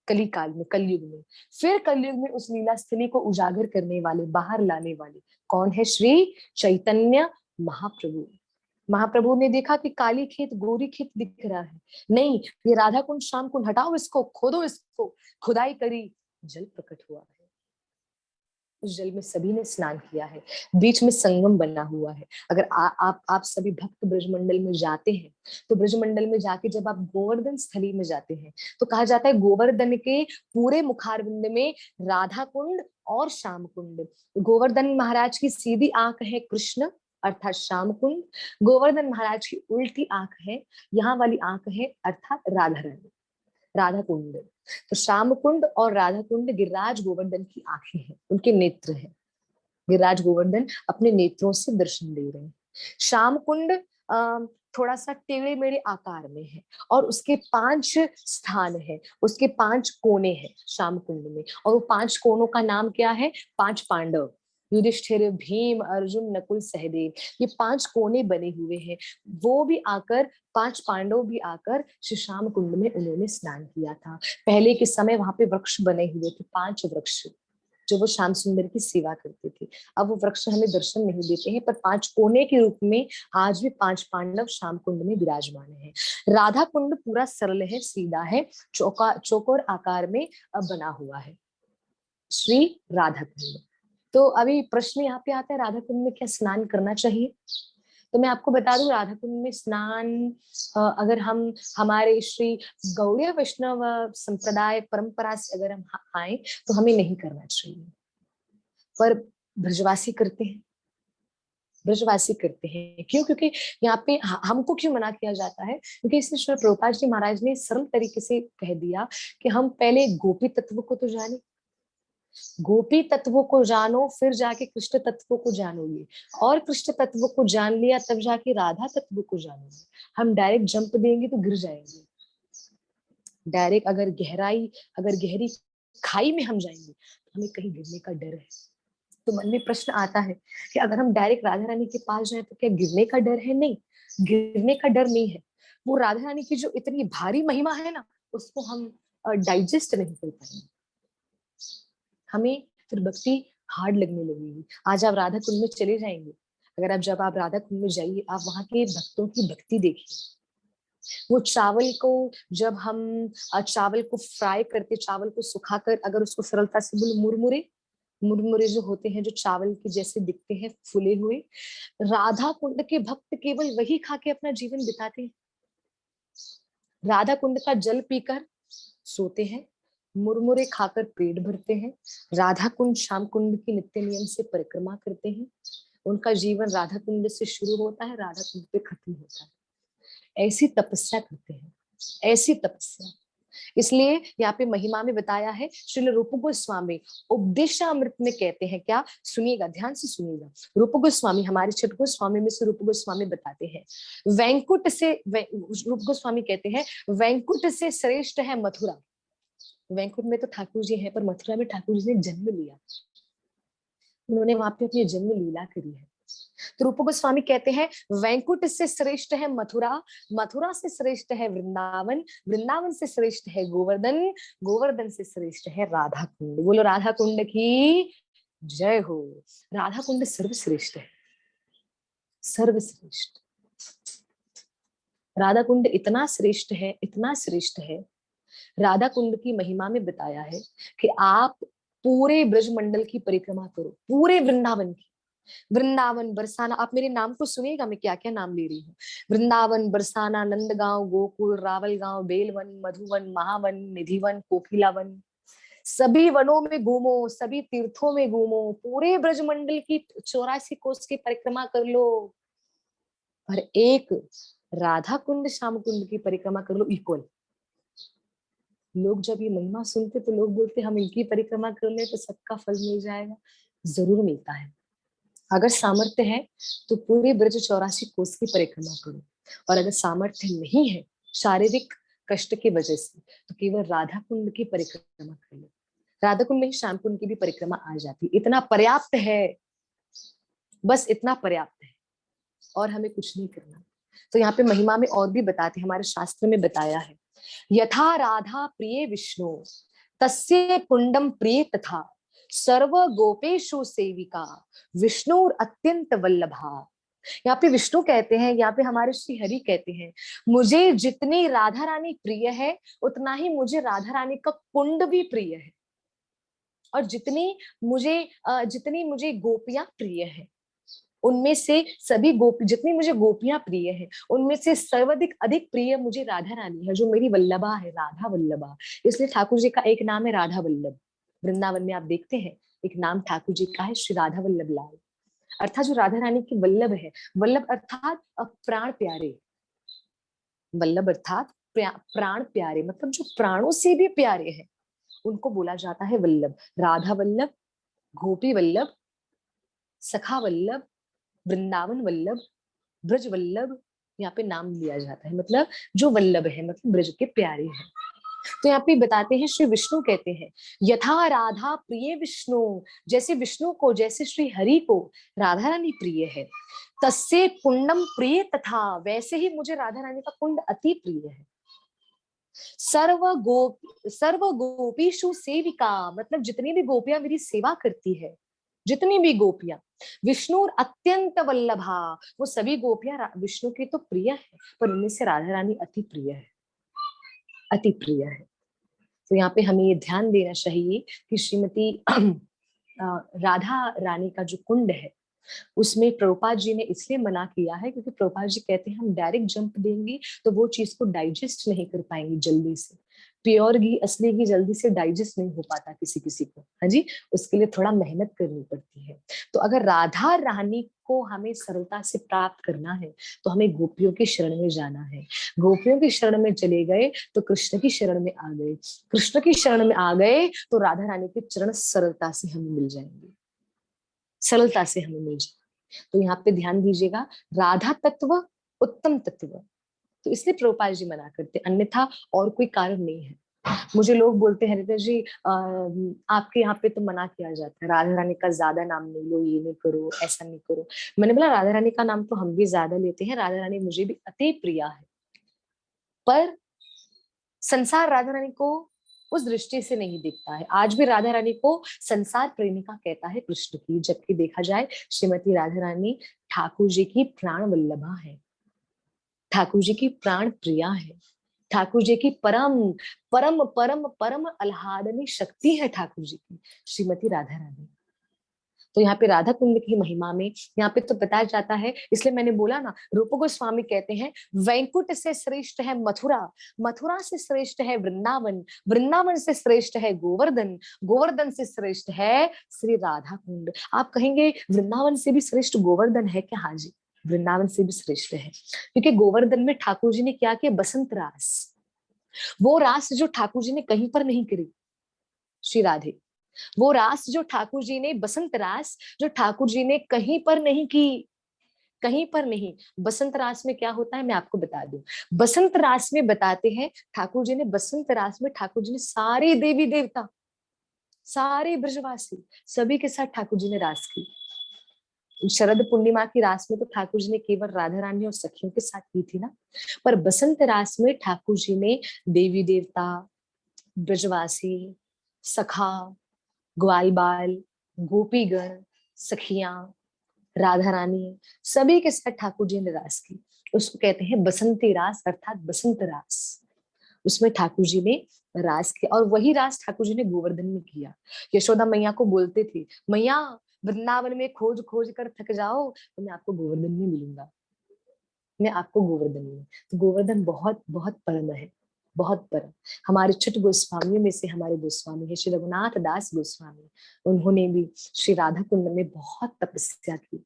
कली काल में, कलयुग में। फिर कलयुग में उस लीला स्थली को उजागर करने वाले, बाहर लाने वाले कौन है? श्री चैतन्य महाप्रभु। महाप्रभु ने देखा कि काली खेत गोरी खेत दिख रहा है, नहीं ये राधा कुंड श्याम कुंड, हटाओ इसको, खोदो इसको। खुदाई करी, जल प्रकट हुआ है। उस जल में सभी ने स्नान किया है, बीच में संगम बना हुआ है। अगर आप सभी भक्त ब्रजमंडल में जाते हैं तो ब्रजमंडल में जाके जब आप गोवर्धन स्थली में जाते हैं तो कहा जाता है गोवर्धन के पूरे मुखारविंद में राधा कुंड और श्याम कुंड। गोवर्धन महाराज की सीधी आंख है कृष्ण अर्थात श्याम कुंड, गोवर्धन महाराज की उल्टी आंख है, यहाँ वाली आंख है अर्थात राधा रानी, राधा कुंड। तो श्याम कुंड और राधा कुंड गिरिराज गोवर्धन की आंखें हैं, उनके नेत्र हैं। गिरिराज गोवर्धन अपने नेत्रों से दर्शन दे रहे हैं। श्याम कुंड थोड़ा सा टेढ़े मेढ़े आकार में है और उसके 5 स्थान है, उसके 5 कोने हैं श्याम कुंड में। और वो 5 कोनों का नाम क्या है? 5 पांडव, युधिष्ठिर, भीम, अर्जुन, नकुल, सहदेव, ये 5 कोने बने हुए हैं। वो भी आकर, 5 पांडव भी आकर श्री श्याम कुंड में उन्होंने स्नान किया था। पहले के समय वहां पे वृक्ष बने हुए थे, 5 वृक्ष, जो वो श्याम सुंदर की सेवा करते थे। अब वो वृक्ष हमें दर्शन नहीं देते हैं, पर 5 कोने के रूप में आज भी 5 पांडव श्याम कुंड में विराजमान है। राधा कुंड पूरा सरल है, सीधा है, चौकोर आकार में बना हुआ है, श्री राधा कुंड। तो अभी प्रश्न यहाँ पे आता है, राधा कुंड में क्या स्नान करना चाहिए? तो मैं आपको बता दूं, राधा कुंड में स्नान अगर हम हमारे श्री गौड़ीय वैष्णव संप्रदाय परंपरा से अगर हम आए तो हमें नहीं करना चाहिए, पर ब्रजवासी करते हैं। ब्रजवासी करते हैं क्यों? क्योंकि यहाँ पे हमको क्यों मना किया जाता है? क्योंकि इसमें श्री प्रभुपाद जी महाराज ने सरल तरीके से कह दिया कि हम पहले गोपी तत्व को तो जाने, गोपी तत्वों को जानो, फिर जाके कृष्ण तत्वों को जानोगे, और कृष्ण तत्व को जान लिया तब जाके राधा तत्व को जानोगे। हम डायरेक्ट जंप देंगे तो गिर जाएंगे। डायरेक्ट अगर गहरी खाई में हम जाएंगे तो हमें कहीं गिरने का डर है। तो मन में प्रश्न आता है कि अगर हम डायरेक्ट राधा रानी के पास जाए तो क्या गिरने का डर है? नहीं, गिरने का डर नहीं है। वो राधा रानी की जो इतनी भारी महिमा है ना, उसको हम डाइजेस्ट नहीं कर पाएंगे, हमें फिर भक्ति हार्ड लगने लगेगी। आज आप राधा कुंड में चले जाएंगे, अगर जब आप राधा कुंड में जाइए, आप वहां के भक्तों की भक्ति देखिए। वो चावल को, जब हम चावल को फ्राई करके, चावल को सुखाकर अगर उसको सरलता से बोले, मुरमुरे, मुरमुरे जो होते हैं, जो चावल के जैसे दिखते हैं फूले हुए, राधा कुंड के भक्त केवल वही खा के अपना जीवन बिताते हैं। राधा कुंड का जल पीकर सोते हैं, मुरमुरे खाकर पेट भरते हैं, राधा कुंड श्याम कुंड की नित्य नियम से परिक्रमा करते हैं। उनका जीवन राधा कुंड से शुरू होता है, राधा कुंड पे खत्म होता है। ऐसी तपस्या करते हैं, ऐसी तपस्या। इसलिए यहाँ पे महिमा में बताया है, श्रील रूप गोस्वामी उपदेशामृत में कहते हैं क्या? सुनिएगा, ध्यान से सुनिएगा। रूप गोस्वामी, हमारे छठ गोस्वामी में से रूप गोस्वामी बताते हैं, रूप गोस्वामी कहते हैं, वैंकुट से श्रेष्ठ है मथुरा। वैंकुट में तो ठाकुर जी है, पर मथुरा में ठाकुर जी ने जन्म लिया, उन्होंने वहां पे अपनी जन्म लीला करी है। तो रूप गोस्वामी कहते हैं, वैंकुट से श्रेष्ठ है मथुरा, मथुरा से श्रेष्ठ है वृंदावन, वृंदावन से श्रेष्ठ है गोवर्धन, गोवर्धन से श्रेष्ठ है राधा कुंड। बोलो राधा कुंड की जय हो। राधा कुंड सर्वश्रेष्ठ है, सर्वश्रेष्ठ। राधा कुंड इतना श्रेष्ठ है, इतना श्रेष्ठ है राधा कुंड की महिमा में बताया है कि आप पूरे ब्रजमंडल की परिक्रमा करो, पूरे वृंदावन की। वृंदावन, बरसाना, आप मेरे नाम को सुनिएगा, मैं क्या क्या नाम ले रही हूँ। वृंदावन, बरसाना, नंदगांव, गोकुल, रावल गांव, बेलवन, मधुवन, महावन, निधिवन, कोकिलावन, सभी वनों में घूमो, सभी तीर्थों में घूमो, पूरे ब्रजमंडल की 84 कोस की परिक्रमा कर लो, और एक राधा कुंड श्याम कुंड की परिक्रमा कर लो इक्वल। लोग जब ये महिमा सुनते तो लोग बोलते हम इनकी परिक्रमा कर ले तो सबका फल मिल जाएगा। जरूर मिलता है, अगर सामर्थ्य है तो पूरे ब्रज 84 कोस की परिक्रमा करो, और अगर सामर्थ्य नहीं है शारीरिक कष्ट की वजह से, तो केवल राधा कुंड की परिक्रमा कर लो। राधा कुंड में श्याम कुंड की भी परिक्रमा आ जाती, इतना पर्याप्त है, बस इतना पर्याप्त है, और हमें कुछ नहीं करना। तो यहाँ पे महिमा में और भी बताते, हमारे शास्त्र में बताया है, यथा राधा प्रिय विष्णु तस्य कुंडम प्रिय तथा सर्व गोपेशु सेविका विष्णु अत्यंत वल्लभा। यहाँ पे विष्णु कहते हैं, यहाँ पे हमारे श्री हरि कहते हैं, मुझे जितनी राधा रानी प्रिय है उतना ही मुझे राधा रानी का कुंड भी प्रिय है, और जितनी मुझे गोपियां प्रिय है, उनमें से सभी गोपी, जितनी मुझे गोपियां प्रिय है उनमें से सर्वाधिक अधिक प्रिय मुझे राधा रानी है, जो मेरी वल्लभा है, राधा वल्लभा। इसलिए ठाकुर जी का एक नाम है राधा वल्लभ। वृंदावन में आप देखते हैं एक नाम ठाकुर जी का है, श्री राधा वल्लभ लाल, अर्थात जो राधा रानी की वल्लभ है। वल्लभ अर्थात प्राण प्यारे, वल्लभ अर्थात प्राण प्यारे, मतलब जो प्राणों से भी प्यारे हैं उनको बोला जाता है वल्लभ। राधा वल्लभ, गोपी वल्लभ, सखा वल्लभ, वृंदावन वल्लभ, ब्रज वल्लभ, यहाँ पे नाम लिया जाता है, मतलब जो वल्लभ है, मतलब ब्रज के प्यारे हैं। तो यहाँ पे बताते हैं, श्री विष्णु कहते हैं, यथा राधा प्रिय विष्णु, जैसे विष्णु को, जैसे श्री हरि को राधा रानी प्रिय है, तस्से कुंडम प्रिय तथा, वैसे ही मुझे राधा रानी का कुंड अति प्रिय है। सर्व गोपीशु सेविका, मतलब जितनी भी गोपियां मेरी सेवा करती है, जितनी भी गोपियां, विष्णु अत्यंत वल्लभा, वो सभी गोपियां विष्णु की तो प्रिय है, पर उनमें से राधा रानी अति प्रिय है, अति प्रिय है। तो यहाँ पे हमें ये ध्यान देना चाहिए कि श्रीमती राधा रानी का जो कुंड है उसमें प्रभुपाद जी ने इसलिए मना किया है क्योंकि प्रभुपाद जी कहते हैं हम डायरेक्ट जंप देंगे तो वो चीज को डाइजेस्ट नहीं कर पाएंगे जल्दी से। प्योर घी, असली घी जल्दी से डाइजेस्ट नहीं हो पाता किसी किसी को, हाँ जी, उसके लिए थोड़ा मेहनत करनी पड़ती है। तो अगर राधा रानी को हमें सरलता से प्राप्त करना है तो हमें गोपियों की शरण में जाना है। गोपियों की शरण में चले गए तो कृष्ण की शरण में आ गए, कृष्ण की शरण में आ गए तो राधा रानी के चरण सरलता से हमें मिल जाएंगे, सरलता से हमें मिल जाए। तो यहाँ पे ध्यान दीजिएगा, राधा तत्व उत्तम तत्व, तो इसलिए प्रभुपाद जी मना करते, अन्यथा और कोई कारण नहीं है। मुझे लोग बोलते हैं रितेश जी आपके यहाँ पे तो मना किया जाता है, राधा रानी का ज्यादा नाम नहीं लो, ये नहीं करो, ऐसा नहीं करो। मैंने बोला राधा रानी का नाम तो हम भी ज्यादा लेते हैं, राधा रानी मुझे भी अति प्रिया है, पर संसार राधा रानी को उस दृष्टि से नहीं देखता है। आज भी राधा रानी को संसार प्रेमिका कहता है कृष्ण की, जबकि देखा जाए श्रीमती राधा रानी ठाकुर जी की प्राण वल्लभा है, ठाकुर जी की प्राण प्रिया है, ठाकुर जी की परम परम परम परम आह्लादनी शक्ति है ठाकुर जी की, श्रीमती राधा रानी। तो यहाँ पे राधा कुंड की महिमा में यहाँ पे तो बताया जाता है, इसलिए मैंने बोला ना, रूप गोस्वामी कहते हैं वैकुंठ से श्रेष्ठ है मथुरा, मथुरा से श्रेष्ठ है वृंदावन, वृंदावन से श्रेष्ठ है गोवर्धन, गोवर्धन से श्रेष्ठ है श्री राधा कुंड। आप कहेंगे वृंदावन से भी श्रेष्ठ गोवर्धन है क्या? हाँ जी, वृंदावन से भी श्रेष्ठ है, क्योंकि गोवर्धन में ठाकुर जी ने क्या किया, बसंत रास, वो रास जो ठाकुर जी ने कहीं पर नहीं करी, श्री राधे, वो रास जो ठाकुर जी ने, बसंत रास जो ठाकुर जी ने कहीं पर नहीं की, कहीं पर नहीं। बसंत रास में क्या होता है मैं आपको बता दूं, बसंत रास में बताते हैं ठाकुर जी ने, बसंत रास में ठाकुर जी ने सारे देवी देवता, सारे ब्रजवासी, सभी के साथ ठाकुर जी ने रास की। शरद पूर्णिमा की रास में तो ठाकुर जी ने केवल राधा रानी और सखियों के साथ की थी ना, पर बसंत रास में ठाकुर जी ने देवी देवता, ब्रजवासी, सखा, ग्वाल बाल, गोपीगण, सखियां, राधा रानी, सभी के साथ ठाकुर जी ने रास की। उसको कहते हैं बसंती रास, अर्थात बसंत रास। उसमें ठाकुर जी ने रास किया, और वही रास ठाकुर जी ने गोवर्धन में किया। यशोदा मैया को बोलते थे, मैया वृंदावन में खोज खोज कर थक जाओ तो मैं आपको गोवर्धन में मिलूंगा, मैं आपको गोवर्धन में। तो गोवर्धन बहुत बहुत परम है, बहुत परम। हमारे छठ गोस्वामियों में से हमारे गोस्वामी है श्री रघुनाथ दास गोस्वामी। उन्होंने भी श्री राधा कुंड में बहुत तपस्या की,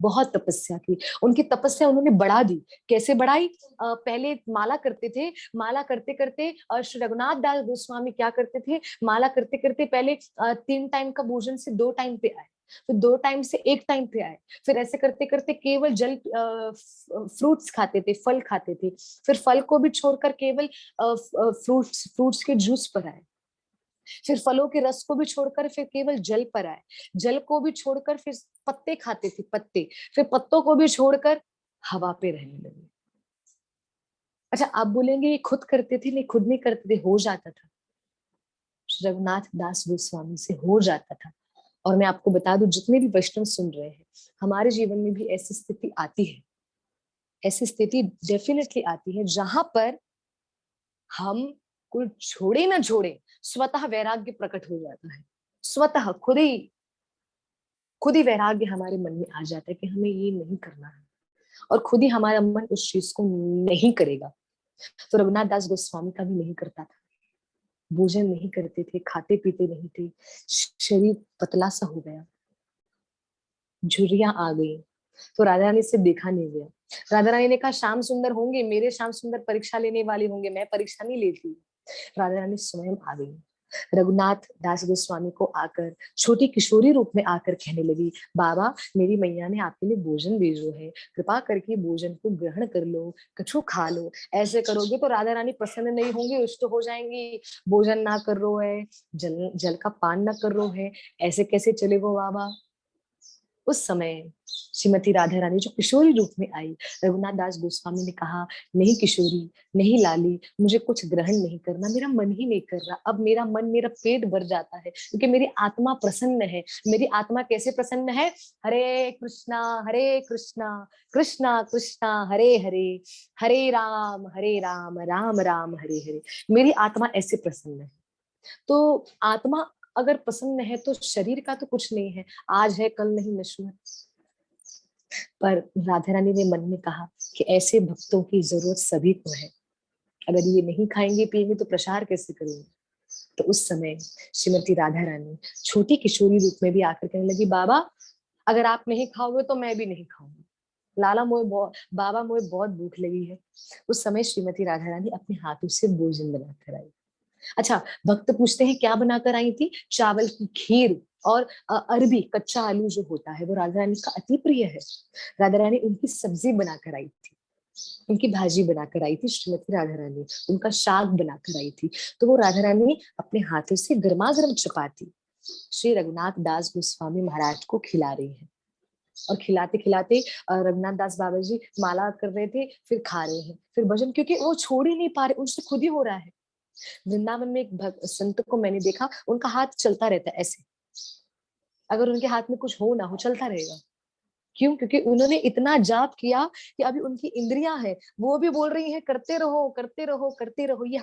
बहुत तपस्या की। उनकी तपस्या उन्होंने बढ़ा दी। कैसे बढ़ाई? पहले माला करते थे, माला करते करते श्री रघुनाथ दास गोस्वामी क्या करते थे, माला करते करते पहले 3 टाइम का भोजन से 2 टाइम पे आए, फिर 2 टाइम से 1 टाइम पे आए, फिर ऐसे करते करते केवल जल फ्रूट्स खाते थे, फल खाते थे, फिर फल को भी छोड़कर केवल फ्रूट्स फ्रूट्स के जूस पर आए, फिर फलों के रस को भी छोड़कर फिर केवल जल पर आए, जल को भी छोड़कर फिर पत्ते खाते थे, पत्ते, फिर पत्तों को भी छोड़कर हवा पे रहने लगे। अच्छा, आप बोलेंगे ये खुद करते थे? नहीं, खुद नहीं करते थे, हो जाता था। श्री रघुनाथ दास गोस्वामी से हो जाता था। और मैं आपको बता दूं, जितने भी वैष्णव सुन रहे हैं, हमारे जीवन में भी ऐसी स्थिति आती है, ऐसी स्थिति डेफिनेटली आती है जहां पर हम कुछ छोड़े ना छोड़े, स्वतः वैराग्य प्रकट हो जाता है। स्वतः खुद ही वैराग्य हमारे मन में आ जाता है कि हमें ये नहीं करना है, और खुद ही हमारा मन उस चीज को नहीं करेगा। तो रघुनाथ दास गोस्वामी का भी नहीं करता था, भोजन नहीं करते थे, खाते पीते नहीं थे, शरीर पतला सा हो गया, झुर्रियां आ गई, तो राधा रानी से देखा नहीं गया। राधा रानी ने कहा श्याम सुंदर होंगे, मेरे श्याम सुंदर परीक्षा लेने वाले होंगे, मैं परीक्षा नहीं लेती। राधा रानी स्वयं आ गई, रघुनाथ दास गोस्वामी को आकर छोटी किशोरी रूप में आकर कहने लगी, बाबा मेरी मैया ने आपके लिए भोजन भेजो है, कृपा करके भोजन को ग्रहण कर लो, कछु खा लो। ऐसे करोगे तो राधा रानी प्रसन्न नहीं होंगी, रुष्ट हो जाएंगी। भोजन ना कर रो है, जल जल का पान ना कर रो है, ऐसे कैसे चलेगा बाबा? उस समय श्रीमती राधा रानी जो किशोरी रूप में आई, रघुनाथ दास गोस्वामी ने कहा, नहीं किशोरी, नहीं लाली, मुझे कुछ ग्रहण नहीं करना, मेरा मन ही नहीं कर रहा। अब मेरा मन, मेरा पेट भर जाता है क्योंकि मेरी आत्मा प्रसन्न है। मेरी आत्मा कैसे प्रसन्न है? हरे कृष्णा कृष्णा कृष्णा हरे हरे, हरे राम राम राम हरे हरे। मेरी आत्मा ऐसे प्रसन्न है। तो आत्मा अगर प्रसन्न है तो शरीर का तो कुछ नहीं है, आज है कल नहीं नश्वर। पर राधा रानी ने मन में कहा कि ऐसे भक्तों की जरूरत सभी को है, अगर ये नहीं खाएंगे पिएंगे तो प्रसार कैसे करेंगे? तो उस समय श्रीमती राधा रानी छोटी किशोरी रूप में भी आकर कहने लगी, बाबा अगर आप नहीं खाओगे तो मैं भी नहीं खाऊंगी, लाला मोए बहुत, बाबा मोए बहुत भूख लगी है। उस समय श्रीमती राधा रानी अपने हाथों से भोजन बनाकर आई। अच्छा, भक्त पूछते हैं क्या बनाकर आई थी? चावल की खीर और अरबी कच्चा आलू जो होता है वो राधा रानी का अति प्रिय है। राधा रानी उनकी सब्जी बनाकर आई थी, उनकी भाजी बनाकर आई थी श्रीमती राधा रानी, उनका साग बनाकर आई थी। तो वो राधा रानी अपने हाथों से गर्मा गर्म चपाती श्री रघुनाथ दास गोस्वामी महाराज को खिला रही है। और खिलाते खिलाते रघुनाथ दास बाबा जी माला कर रहे थे, फिर खा रहे हैं, फिर भजन, क्योंकि वो छोड़ ही नहीं पा रहे, उनसे खुद ही हो रहा है। वृंदावन में एक संत को मैंने देखा, उनका हाथ चलता रहता है ऐसे, अगर उनके हाथ में कुछ हो ना हो चलता रहेगा। क्यों? क्योंकि उन्होंने इतना जाप किया कि अभी उनकी इंद्रियां हैं, वो भी बोल रही हैं करते रहो करते रहो करते रहो। ये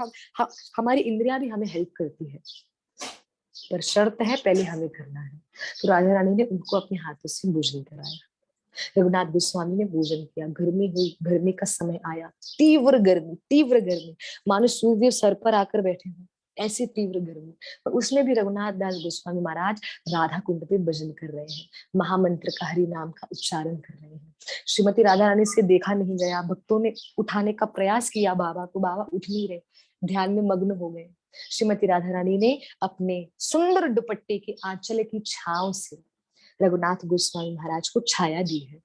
हमारी इंद्रियां भी हमें हेल्प करती है, पर शर्त है पहले हमें करना है। तो राजा रानी ने उनको अपने हाथों से भोजन कराया। रघुनाथ गोस्वामी ने भोजन किया। गर्मी हुई, गर्मी का समय आया, तीव्र गर्मी, तीव्र गर्मी, मानो सूर्य सर पर आकर बैठे हो, ऐसी तीव्र गर्मी। और उसमें भी रघुनाथ दास गोस्वामी महाराज राधा कुंड पे भजन कर रहे हैं, महामंत्र का, हरि नाम का उच्चारण कर रहे हैं। श्रीमती राधा रानी से देखा नहीं गया, भक्तों ने उठाने का प्रयास किया बाबा को, बाबा उठ नहीं रहे, ध्यान में मग्न हो गए। श्रीमती राधा रानी ने अपने सुंदर दुपट्टे के आंचल की छांव से रघुनाथ गोस्वामी महाराज को छाया दी है।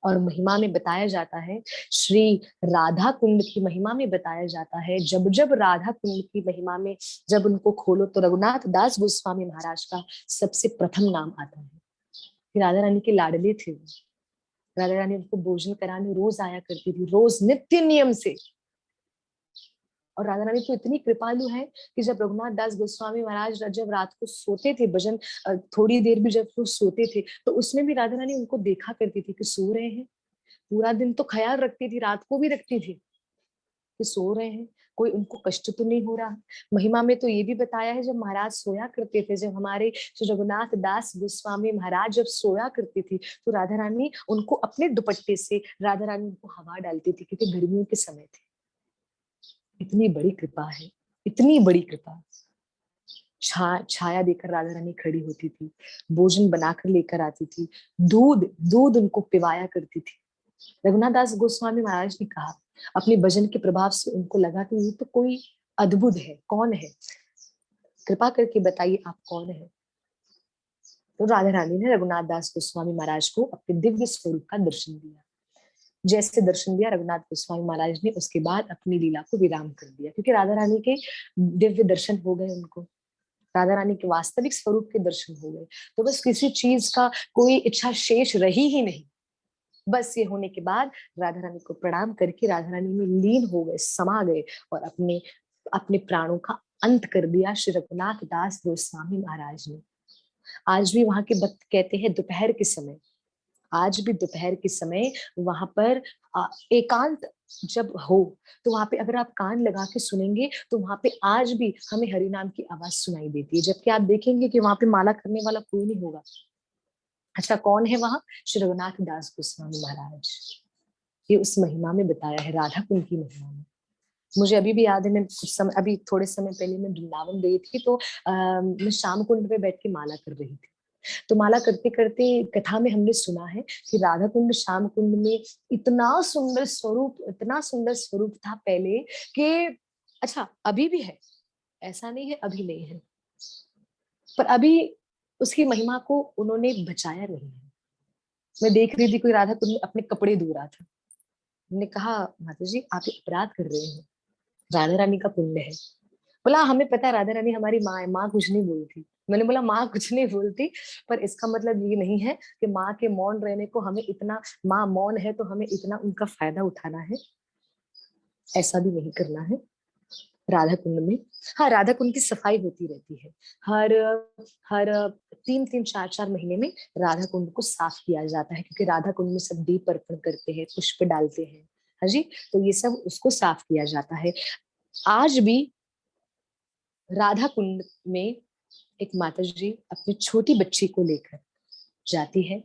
और महिमा में बताया जाता है, श्री राधा कुंड की महिमा में बताया जाता है, जब जब राधा कुंड की महिमा में जब उनको खोलो तो रघुनाथ दास गोस्वामी महाराज का सबसे प्रथम नाम आता है। राधा रानी के लाडले थे वो। राधा रानी उनको भोजन कराने रोज आया करती थी, रोज नित्य नियम से। और राधा रानी तो इतनी कृपालु है कि जब रघुनाथ दास गोस्वामी महाराज जब रात को सोते थे, भजन थोड़ी देर भी जब वो सोते थे, तो उसमें भी राधा रानी उनको देखा करती थी कि सो रहे हैं। पूरा दिन तो ख्याल रखती थी, रात को भी रखती थी कि सो रहे हैं, कोई उनको कष्ट तो नहीं हो रहा। महिमा में तो ये भी बताया है, जब महाराज सोया करते थे, जब हमारे श्री रघुनाथ दास गोस्वामी महाराज जब सोया करती थी, तो राधा रानी उनको अपने दुपट्टे से राधा रानी उनको हवा डालती थी, क्योंकि गर्मियों के समय थे। इतनी बड़ी कृपा है, इतनी बड़ी कृपा। छाया देकर राधा रानी खड़ी होती थी, भोजन बनाकर लेकर आती थी, दूध दूध उनको पिवाया करती थी। रघुनाथ दास गोस्वामी महाराज ने कहा, अपने भजन के प्रभाव से उनको लगा कि ये तो कोई अद्भुत है, कौन है, कृपा करके बताइए आप कौन है। तो राधा रानी ने रघुनाथ दास गोस्वामी महाराज को अपने दिव्य स्वरूप का दर्शन दिया। जैसे दर्शन दिया रघुनाथ गोस्वामी महाराज ने, उसके बाद अपनी लीला को विराम कर दिया, क्योंकि राधा रानी के दिव्य दर्शन हो गए उनको, राधा रानी के वास्तविक स्वरूप के दर्शन हो गए। तो बस किसी चीज का कोई इच्छा शेष रही ही नहीं। बस ये होने के बाद राधा रानी को प्रणाम करके राधा रानी में लीन हो गए, समा गए और अपने अपने प्राणों का अंत कर दिया श्री रघुनाथ दास गोस्वामी महाराज ने। आज भी वहां के भक्त कहते हैं, दोपहर के समय, आज भी दोपहर के समय वहां पर एकांत जब हो, तो वहां पे अगर आप कान लगा के सुनेंगे, तो वहां पे आज भी हमें हरि नाम की आवाज सुनाई देती है। जबकि आप देखेंगे कि वहां पे माला करने वाला कोई नहीं होगा। अच्छा, कौन है वहां? श्री रघुनाथ दास गोस्वामी महाराज। ये उस महिमा में बताया है, राधा कुंड की महिमा में। मुझे अभी भी याद है, मैं कुछ समय, अभी थोड़े समय पहले मैं वृंदावन गई थी, तो मैं शाम कुंड पे बैठ के माला कर रही थी। तो माला करते करते कथा में हमने सुना है कि राधा कुंड श्याम कुंड में इतना सुंदर स्वरूप, इतना सुंदर स्वरूप था पहले कि, अच्छा अभी भी है, ऐसा नहीं है अभी नहीं है, पर अभी उसकी महिमा को उन्होंने बचाया नहीं है। मैं देख रही थी, कोई राधा कुंड में अपने कपड़े धो रहा था। मैंने कहा, माता जी आप ये अपराध कर रहे हैं, राधा रानी का पुण्य है। बोला, हमें पता है राधा रानी हमारी माँ है, माँ कुछ नहीं बोलती। मैंने बोला, माँ कुछ नहीं बोलती, पर इसका मतलब ये नहीं है कि माँ के मौन रहने को हमें इतना, माँ मौन है तो हमें इतना उनका फायदा उठाना है, ऐसा भी नहीं करना है। राधा कुंड में, हाँ, राधा कुंड की सफाई होती रहती है। हर हर 3-3 4-4 महीने में राधा कुंड को साफ किया जाता है, क्योंकि राधा कुंड में सब दीप अर्पण करते हैं, पुष्प डालते हैं। हाँ जी, तो ये सब उसको साफ किया जाता है। आज भी राधा कुंड में एक माता जी अपनी छोटी बच्ची को लेकर जाती है,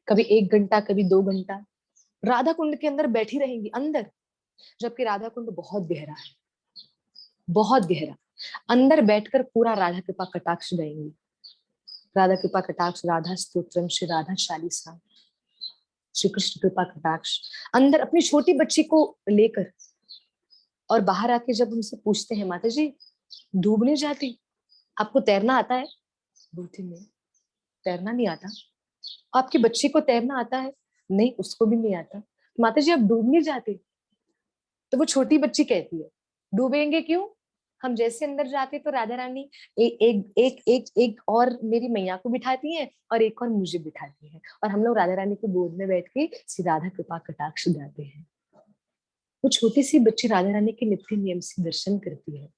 कभी 1 घंटा, कभी 2 घंटा राधा कुंड के अंदर बैठी रहेंगी, अंदर, जबकि राधा कुंड बहुत गहरा है, बहुत गहरा। अंदर बैठकर पूरा राधा कृपा कटाक्ष गाएंगी, राधा कृपा कटाक्ष, राधा स्तोत्रम, श्री राधा चालीसा, श्री कृष्ण कृपा कटाक्ष, अंदर अपनी छोटी बच्ची को लेकर। और बाहर आके जब उनसे पूछते हैं, माता जी डूबने जाती, आपको तैरना आता है? बोलती नहीं, तैरना नहीं आता। आपके बच्चे को तैरना आता है? नहीं, उसको भी नहीं आता। माता जी आप डूब नहीं जाते? तो वो छोटी बच्ची कहती है, डूबेंगे क्यों, हम जैसे अंदर जाते तो राधा रानी एक और मेरी मैया को बिठाती हैं और एक और मुझे बिठाती हैं, और हम लोग राधा रानी की गोद में बैठ के श्री राधा कृपा कटाक्ष गाते हैं। वो छोटी सी बच्ची राधा रानी के नित्य नियम से दर्शन करती है,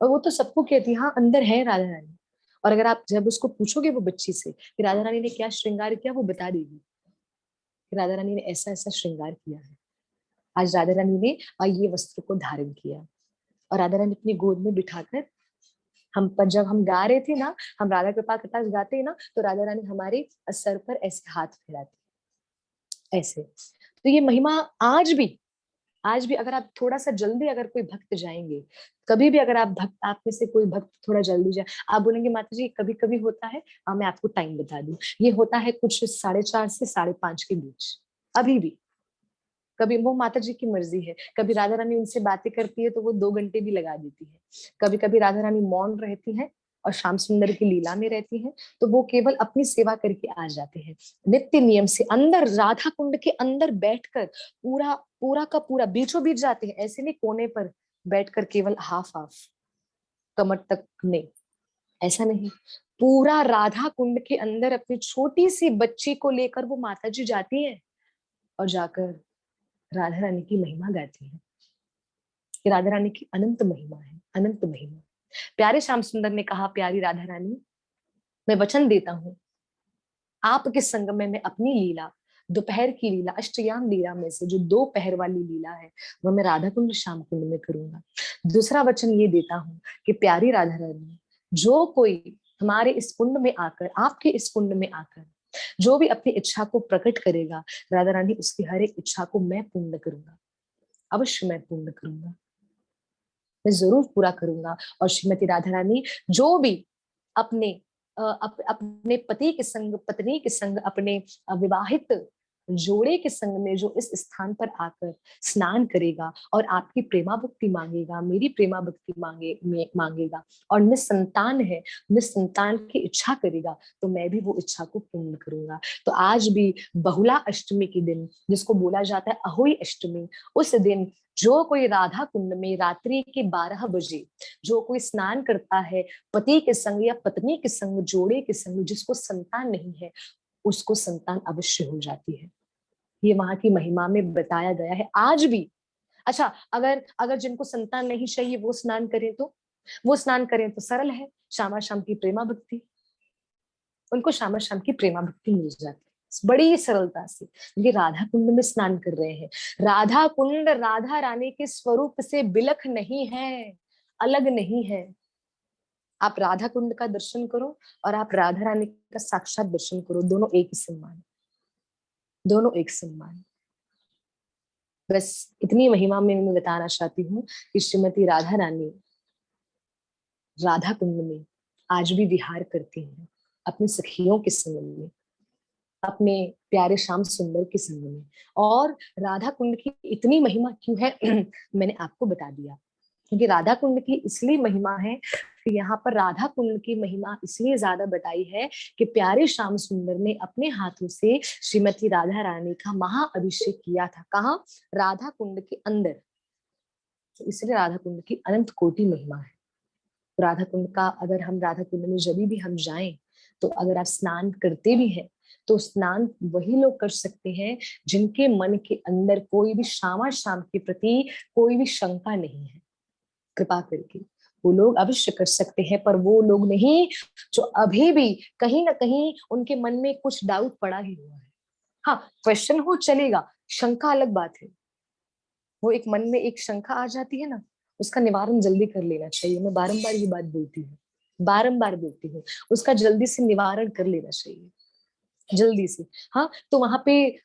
और वो तो सबको कहती है, हाँ अंदर है राधा रानी। और अगर आप जब उसको पूछोगे वो बच्ची से कि राधा रानी ने क्या श्रृंगार किया, वो बता देगी कि राधा रानी ने ऐसा ऐसा श्रृंगार किया है। आज राधा रानी ने ये वस्त्र को धारण किया, और राधा रानी अपनी गोद में बिठाकर, हम पर जब हम गा रहे थे ना, हम राधा कृपा कटाक्ष गाते हैं ना, तो राधा रानी हमारे सर पर ऐसे हाथ फिराती, ऐसे। तो ये महिमा आज भी, आज भी अगर आप थोड़ा सा जल्दी, अगर कोई भक्त जाएंगे, कभी भी अगर आप भक्त, आप में से कोई भक्त थोड़ा जल्दी जाए, आप बोलेंगे माता जी कभी कभी होता है, मैं आपको टाइम बता दूं, ये होता है कुछ 4:30 से 5:30 के बीच। अभी भी कभी, वो माता जी की मर्जी है, कभी राधा रानी उनसे बातें करती है तो वो 2 घंटे भी लगा देती है। कभी कभी राधा रानी मौन रहती है और श्याम सुंदर की लीला में रहती है, तो वो केवल अपनी सेवा करके आ जाते हैं, नित्य नियम से अंदर राधा कुंड के अंदर बैठकर, पूरा पूरा का पूरा बीचों बीच जाते हैं, ऐसे नहीं कोने पर बैठकर केवल हाफ हाफ, कमर तक नहीं, ऐसा नहीं। पूरा राधा कुंड के अंदर अपनी छोटी सी बच्ची को लेकर वो माता जी जाती है, और जाकर राधा रानी की महिमा गाती है। कि राधा रानी की अनंत महिमा है, अनंत महिमा। प्यारे श्याम सुंदर ने कहा, प्यारी राधा रानी, मैं वचन देता हूँ, आपके संग में मैं अपनी लीला दोपहर की लीला, अष्टयाम लीला में से जो दोपहर वाली लीला है वो मैं राधा कुंड श्याम कुंड में करूंगा। दूसरा वचन ये देता हूँ कि प्यारी राधा रानी, जो कोई हमारे इस कुंड में आकर, आपके इस कुंड में आकर जो भी अपनी इच्छा को प्रकट करेगा, राधा रानी उसकी हर एक इच्छा को मैं पूर्ण करूंगा, अवश्य मैं पूर्ण करूंगा, मैं जरूर पूरा करूंगा। और श्रीमती राधा रानी जो भी अपने अपने पति के संग, पत्नी के संग, अपने विवाहित जोड़े के संग में जो इस स्थान पर आकर स्नान करेगा और आपकी प्रेमा भक्ति मांगेगा, मेरी प्रेमा भक्ति मांगेगा और निसंतान है, निसंतान की इच्छा करेगा, तो मैं भी वो इच्छा को पूर्ण करूंगा। तो आज भी बहुला अष्टमी के दिन, जिसको बोला जाता है अहोई अष्टमी, उस दिन जो कोई राधा कुंड में रात्रि के 12 बजे जो कोई स्नान करता है पति के संग या पत्नी के संग, जोड़े के संग, जिसको संतान नहीं है उसको संतान अवश्य हो जाती है। ये वहां की महिमा में बताया गया है आज भी। अच्छा, अगर अगर जिनको संतान नहीं चाहिए वो स्नान करें तो, वो स्नान करें तो सरल है, श्यामा श्याम की प्रेमा भक्ति, उनको श्यामा श्याम की प्रेमा भक्ति मिल जाती है बड़ी सरलता से। ये राधा कुंड में स्नान कर रहे हैं। राधा कुंड राधा रानी के स्वरूप से बिलख नहीं है, अलग नहीं है। आप राधा कुंड का दर्शन करो और आप राधा रानी का साक्षात दर्शन करो, दोनों एक ही सम्मान, दोनों एक सम्मान। बस इतनी महिमा में मैं बताना चाहती हूँ कि श्रीमती राधा रानी राधा कुंड में आज भी विहार करती हैं, अपनी सखियों के संग में, अपने प्यारे श्याम सुंदर के संग में। और राधा कुंड की इतनी महिमा क्यों है मैंने आपको बता दिया, क्योंकि राधा कुंड की इसलिए महिमा है कि यहाँ पर राधा कुंड की महिमा इसलिए ज्यादा बताई है कि प्यारे श्याम सुंदर ने अपने हाथों से श्रीमती राधा रानी का महाअभिषेक किया था। कहाँ? राधा कुंड के अंदर। तो इसलिए राधा कुंड की अनंत कोटि महिमा है। राधा कुंड का अगर हम राधा कुंड में जब भी हम जाएं, तो अगर आप स्नान करते भी हैं तो स्नान वही लोग कर सकते हैं जिनके मन के अंदर कोई भी श्यामा श्याम के प्रति कोई भी शंका नहीं है। कृपा करके वो लोग अवश्य कर सकते हैं, पर वो लोग नहीं जो अभी भी कहीं ना कहीं उनके मन में कुछ डाउट पड़ा ही हुआ है। हाँ, क्वेश्चन हो चलेगा, शंका अलग बात है। वो एक मन में एक शंका आ जाती है ना, उसका निवारण जल्दी कर लेना चाहिए। मैं बारंबार ये बात बोलती हूँ, बारंबार बोलती हूँ, उसका जल्दी से निवारण कर लेना चाहिए, जल्दी से। हाँ, तो वहां पे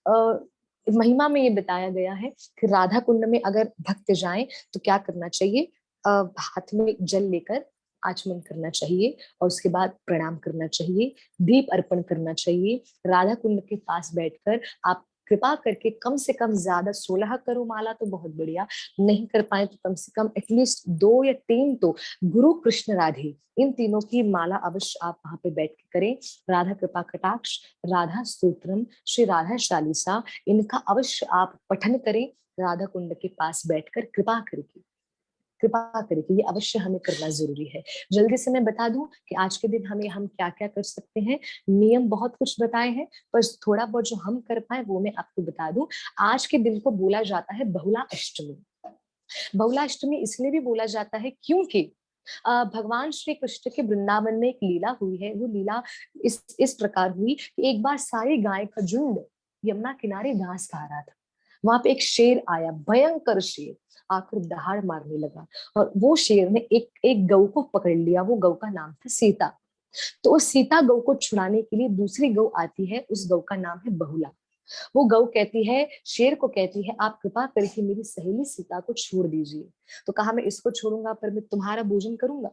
महिमा में ये बताया गया है कि राधा कुंड में अगर भक्त जाएं तो क्या करना चाहिए, हाथ में जल लेकर आचमन करना चाहिए और उसके बाद प्रणाम करना चाहिए, दीप अर्पण करना चाहिए। राधा कुंड के पास बैठकर आप कृपा करके कम से कम ज्यादा 16 करो माला तो बहुत बढ़िया, नहीं कर पाए तो कम से कम एटलीस्ट 2 या 3 तो गुरु कृष्ण राधे, इन तीनों की माला अवश्य आप वहां पे बैठ के करें। राधा कृपा कटाक्ष, राधा स्तोत्रम, श्री राधा चालीसा, इनका अवश्य आप पठन करें राधा कुंड के पास बैठकर। कृपा करके, कृपा करके ये अवश्य हमें करना जरूरी है। जल्दी से मैं बता दूं कि आज के दिन हम क्या क्या कर सकते हैं। नियम बहुत कुछ बताए हैं, पर थोड़ा बहुत जो हम कर पाए वो मैं आपको बता दूं। आज के दिन को बोला जाता है बहुला अष्टमी। बहुला अष्टमी इसलिए भी बोला जाता है क्योंकि भगवान श्री कृष्ण के वृंदावन में एक लीला हुई है। वो लीला इस प्रकार हुई कि एक बार सारी गाय का झुंड यमुना किनारे घास खा रहा था। वहां पे एक शेर आया, भयंकर शेर आकर दहाड़ मारने लगा और वो शेर ने एक एक गऊ को पकड़ लिया। वो गऊ का नाम था सीता। तो उस सीता गऊ को छुड़ाने के लिए दूसरी गऊ आती है, उस गऊ का नाम है बहुला। वो गऊ कहती है, शेर को कहती है, आप कृपा करके मेरी सहेली सीता को छोड़ दीजिए। तो कहा, मैं इसको छोड़ूंगा पर मैं तुम्हारा भोजन करूंगा,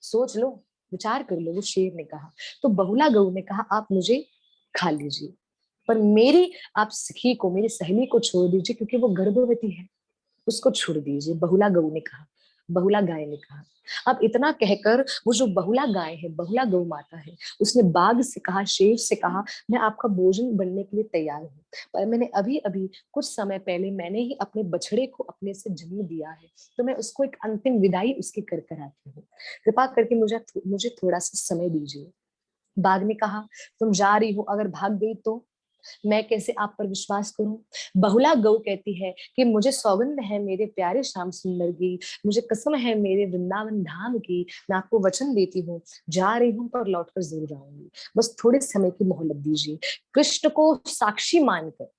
सोच लो, विचार कर लो। वो शेर ने कहा। तो बहुला गऊ ने कहा, आप मुझे खा लीजिए पर मेरी आप सखी को, मेरी सहेली को छोड़ दीजिए क्योंकि वो गर्भवती है, उसको छोड़ दीजिए। बहुला गऊ ने कहा, बहुला गाय ने कहा। अब इतना कहकर वो जो बहुला गाय है, बहुला गौ माता है, उसने बाघ से कहा, शेर से कहा, मैं आपका भोजन बनने के लिए तैयार हूँ, पर मैंने अभी अभी कुछ समय पहले मैंने ही अपने बछड़े को अपने से जन्म दिया है, तो मैं उसको एक अंतिम विदाई उसकी कर कर आती हूँ। कृपा करके मुझे मुझे थोड़ा सा समय दीजिए। बाघ ने कहा, तुम जा रही हो, अगर भाग गई तो? मैं कैसे आप पर विश्वास करूं? बहुला गौ कहती है कि मुझे सौगंध है मेरे प्यारे श्याम सुंदर की, मुझे कसम है मेरे वृंदावन धाम की, मैं आपको वचन देती हूँ, जा रही हूँ पर लौट कर जरूर आऊंगी, बस थोड़े समय की मोहलत दीजिए। कृष्ण को साक्षी मानकर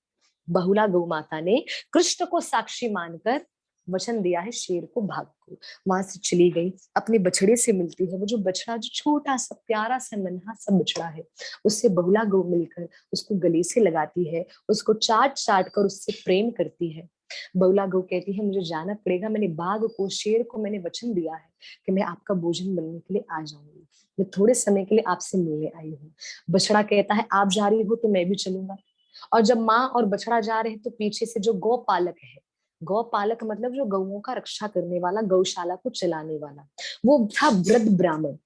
बहुला गौ माता ने कृष्ण को साक्षी मानकर वचन दिया है शेर को भाग को। वहां से चली गई, अपने बछड़े से मिलती है, वो जो बछड़ा जो छोटा सा प्यारा सा नन्हा सा बछड़ा है, उससे बहुला गौ मिलकर उसको गले से लगाती है, उसको चाट चाट कर उससे प्रेम करती है। बहुला गौ कहती है मुझे जाना पड़ेगा, मैंने बाघ को शेर को मैंने वचन दिया है कि मैं आपका भोजन बनने के लिए आ जाऊंगी, मैं थोड़े समय के लिए आपसे मिलने आई हूँ। बछड़ा कहता है आप जा रही हो तो मैं भी चलूंगा। और जब माँ और बछड़ा जा रहे हैं तो पीछे से जो गौपालक है, गौपालक मतलब जो गौओं का रक्षा करने वाला, गौशाला को चलाने वाला, वो था वृद्ध ब्राह्मण।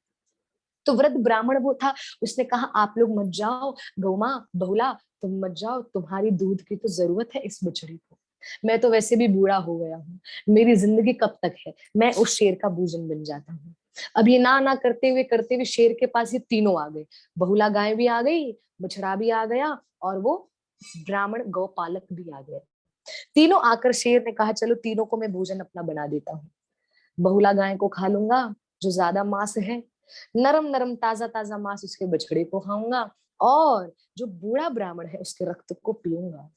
तो वृद्ध ब्राह्मण वो था, उसने कहा आप लोग मत जाओ, गौ माँ बहुला तुम मत जाओ, तुम्हारी दूध की तो जरूरत है इस बछड़ी को, मैं तो वैसे भी बूढ़ा हो गया हूँ, मेरी जिंदगी कब तक है, मैं उस शेर का भोजन बन जाता हूँ। अब ये ना करते हुए शेर के पास ये तीनों आ गए, बहुला गाय भी आ गई, बछड़ा भी आ गया, और वो ब्राह्मण गौपालक भी आ गया। तीनों आकर शेर ने कहा चलो तीनों को मैं भोजन अपना बना देता हूँ, बहुला गाय को खा लूंगा जो ज्यादा मांस है, नरम नरम ताजा ताजा मांस उसके बछड़े को खाऊंगा, और जो बूढ़ा ब्राह्मण है उसके रक्त को पीऊंगा।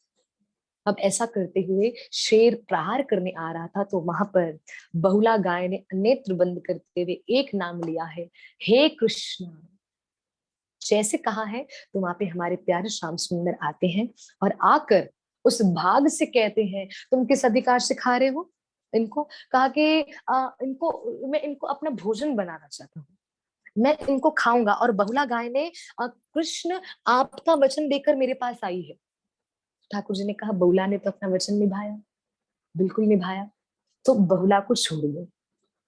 अब ऐसा करते हुए शेर प्रहार करने आ रहा था तो वहां पर बहुला गाय ने नेत्र बंद करते हुए एक नाम लिया है, हे कृष्ण। जैसे कहा है तो वहां पे हमारे प्यारे श्याम सुंदर आते हैं और आकर उस भाग से कहते हैं तुम किस अधिकार से खा रहे हो इनको? कहा कि इनको मैं इनको अपना भोजन बनाना चाहता हूँ, मैं इनको खाऊंगा। और बहुला गाय ने कृष्ण आपका वचन देकर मेरे पास आई है। ठाकुर जी ने कहा बहुला ने तो अपना वचन निभाया, बिल्कुल निभाया, तो बहुला को छोड़ दो।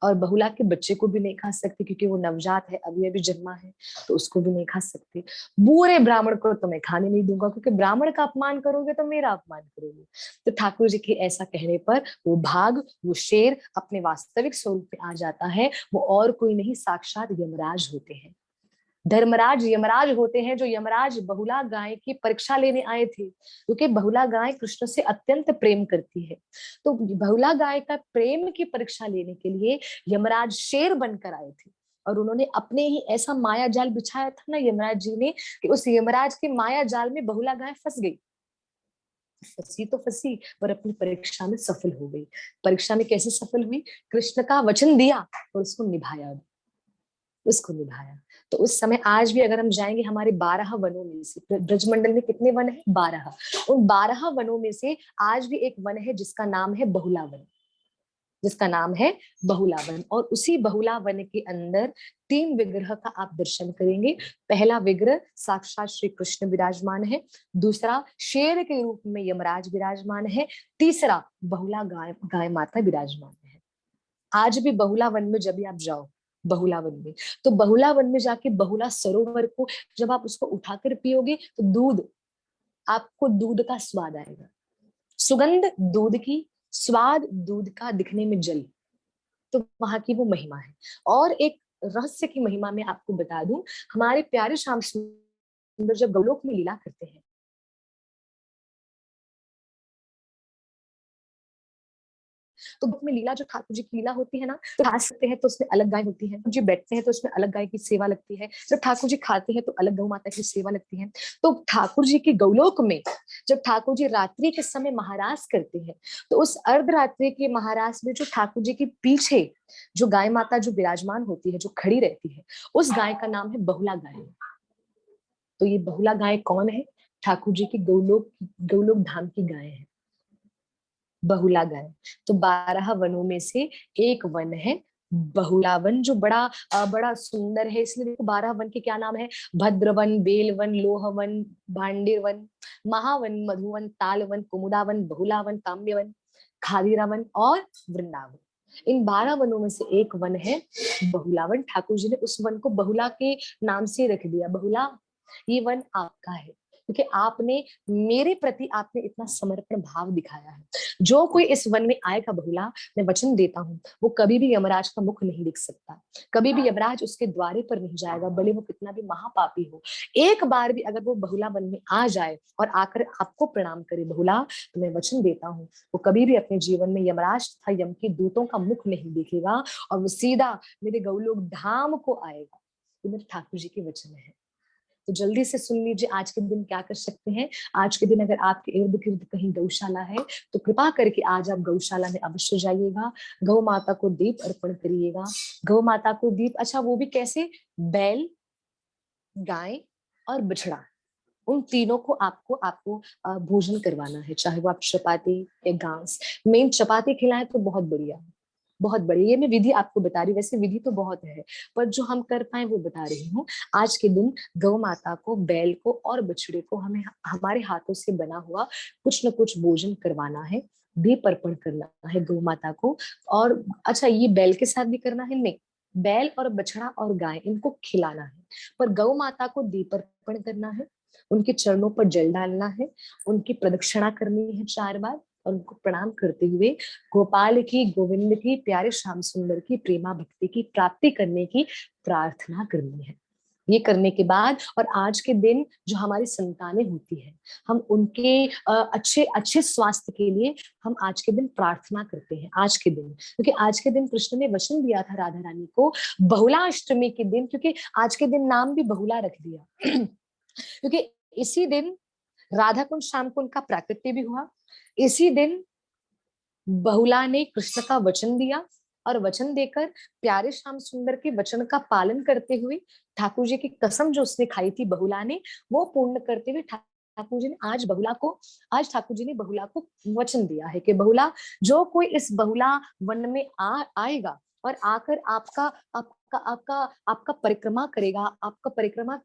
और बहुला के बच्चे को भी नहीं खा सकते क्योंकि वो नवजात है, अभी अभी जन्मा है, तो उसको भी नहीं खा सकते। बूढ़े ब्राह्मण को तो मैं खाने नहीं दूंगा क्योंकि ब्राह्मण का अपमान करोगे तो मेरा अपमान करोगे। तो ठाकुर जी के ऐसा कहने पर वो भाग, वो शेर अपने वास्तविक स्वरूप में आ जाता है। वो और कोई नहीं, साक्षात यमराज होते हैं। धर्मराज यमराज होते हैं, जो यमराज बहुला गाय की परीक्षा लेने आए थे, क्योंकि बहुला गाय कृष्ण से अत्यंत प्रेम करती है। तो बहुला गाय का प्रेम की परीक्षा लेने के लिए यमराज शेर बनकर आए थे, और उन्होंने अपने ही ऐसा माया जाल बिछाया था ना यमराज जी ने, कि उस यमराज के माया जाल में बहुला गाय फंस गई। फंसी तो फंसी, पर अपनी परीक्षा में सफल हो गई। परीक्षा में कैसे सफल हुई? कृष्ण का वचन दिया और उसको निभाया, उसको निभाया। तो उस समय आज भी अगर हम जाएंगे हमारे 12 वनों में से, ब्रजमंडल में कितने वन है? 12। उन 12 वनों में से आज भी एक वन है जिसका नाम है बहुला वन, जिसका नाम है बहुला वन। और उसी बहुला वन के अंदर 3 विग्रह का आप दर्शन करेंगे। पहला विग्रह साक्षात श्री कृष्ण विराजमान है, दूसरा शेर के रूप में यमराज विराजमान है, तीसरा बहुला गाय माता विराजमान है। आज भी बहुला वन में जब भी आप जाओ, बहुला वन में, तो बहुला वन में जाके बहुला सरोवर को जब आप उसको उठाकर पियोगे तो दूध, आपको दूध का स्वाद आएगा, सुगंध दूध की, स्वाद दूध का, दिखने में जल। तो वहां की वो महिमा है। और एक रहस्य की महिमा में आपको बता दूं, हमारे प्यारे श्याम सुंदर जब गौलोक में लीला करते हैं, तो बुक में लीला, जो ठाकुर जी की लीला होती है ना, तो खा सकते हैं तो उसमें अलग गाय होती है, जी बैठते हैं तो उसमें अलग गाय की सेवा लगती है, जब ठाकुर जी खाते हैं तो अलग गौ माता की सेवा लगती है। तो ठाकुर जी के गौलोक में जब ठाकुर जी रात्रि के समय महारास करते हैं, तो उस अर्धरात्रि के महारास में जो ठाकुर जी के पीछे जो गाय माता जो विराजमान होती है, जो खड़ी रहती है, उस गाय का नाम है बहुला गाय। तो ये बहुला गाय कौन है? ठाकुर जी की गौलोक, गौलोक धाम की गाय है बहुला गाय। तो 12 वनों में से एक वन है बहुला वन, जो बड़ा सुंदर है। इसलिए देखो 12 वन के क्या नाम है? भद्रवन, बेलवन, लोहवन, भांडिरवन, महावन, मधुवन, तालवन, कुमुदावन, बहुलावन, काम्यवन, खादिरावन और वृंदावन। इन 12 वनों में से एक वन है बहुलावन। ठाकुर जी ने उस वन को बहुला के नाम से रख दिया, बहुला ये वन आपका है। क्योंकि आपने मेरे प्रति आपने इतना समर्पण भाव दिखाया है। जो कोई इस वन में आएगा बहुला, मैं वचन देता हूँ, वो कभी भी यमराज का मुख नहीं दिख सकता, कभी भी यमराज उसके द्वारे पर नहीं जाएगा, भले वो कितना भी महापापी हो। एक बार भी अगर वो बहुला वन में आ जाए और आकर आपको प्रणाम करे बहुला, तो मैं वचन देता हूँ वो कभी भी अपने जीवन में यमराज तथा यम के दूतों का मुख नहीं देखेगा, और वो सीधा मेरे गौलोक धाम को आएगा। ये मेरे ठाकुर जी के वचन है। तो जल्दी से सुन लीजिए आज के दिन क्या कर सकते हैं। आज के दिन अगर आपके इर्द गिर्द कहीं गौशाला है तो कृपा करके आज आप गौशाला में अवश्य जाइएगा, गौ माता को दीप अर्पण करिएगा। गौ माता को दीप, अच्छा वो भी कैसे, बैल, गाय और बछड़ा, उन तीनों को आपको आपको भोजन करवाना है, चाहे वो आप चपाती या घास। मेन चपाती खिलाएं तो बहुत बढ़िया, बहुत बढ़िया। ये मैं विधि आपको बता रही हूँ, वैसे विधि तो बहुत है पर जो हम कर पाए वो बता रही हूँ। आज के दिन गौ माता को, बैल को और बछड़े को हमें हमारे हाथों से बना हुआ कुछ न कुछ भोजन करवाना है, दीप अर्पण करना है गौ माता को। और अच्छा, ये बैल के साथ भी करना है? नहीं, बैल और बछड़ा और गाय इनको खिलाना है, पर गौ माता को दीप अर्पण करना है, उनके चरणों पर जल डालना है, उनकी प्रदक्षिणा करनी है 4 बार, और उनको प्रणाम करते हुए गोपाल की, गोविंद की, प्यारे श्याम सुंदर की प्रेमा भक्ति की प्राप्ति करने की प्रार्थना करनी है। ये करने के बाद, और आज के दिन जो हमारी संतानें होती है, हम उनके अच्छे अच्छे स्वास्थ्य के लिए हम आज के दिन प्रार्थना करते हैं। आज के दिन, क्योंकि आज के दिन कृष्ण ने वचन दिया था राधा रानी को बहुला अष्टमी के दिन, क्योंकि आज के दिन नाम भी बहुला रख दिया क्योंकि इसी दिन राधा कुंड श्याम कुंड का प्राकट्य भी हुआ। इसी दिन बहुला ने कृष्ण का वचन दिया, और वचन देकर प्यारे श्याम सुंदर के वचन का पालन करते हुए ठाकुर जी की कसम जो उसने खाई थी बहुला ने, वो पूर्ण करते हुए ठाकुर जी ने आज ठाकुर जी ने बहुला को वचन दिया है कि बहुला, जो कोई इस बहुला वन में आएगा और आकर आपका आपका आपका आपका परिक्रमा करेगा, आपका परिक्रमा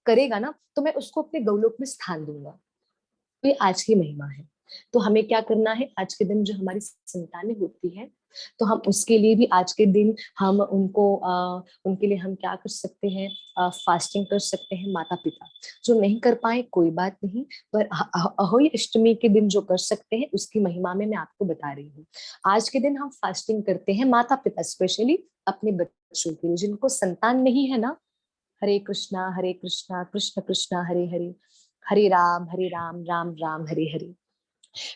करेगा ना, तो मैं उसको अपने गौलोक में स्थान दूंगा। तो ये आज की महिमा है। तो हमें क्या करना है, आज के दिन जो हमारी संतानें होती है, तो हम उसके लिए भी आज के दिन हम उनको उनके लिए हम क्या कर सकते हैं, फास्टिंग कर सकते हैं। माता पिता जो नहीं कर पाए कोई बात नहीं, पर अहोई अष्टमी के दिन जो कर सकते हैं उसकी महिमा में मैं आपको बता रही हूँ। आज के दिन हम फास्टिंग करते हैं, माता पिता स्पेशली अपने बच्चों के लिए, जिनको संतान नहीं है ना, हरे कृष्णा कृष्ण कृष्णा हरे हरे, हरे राम राम राम हरे हरे।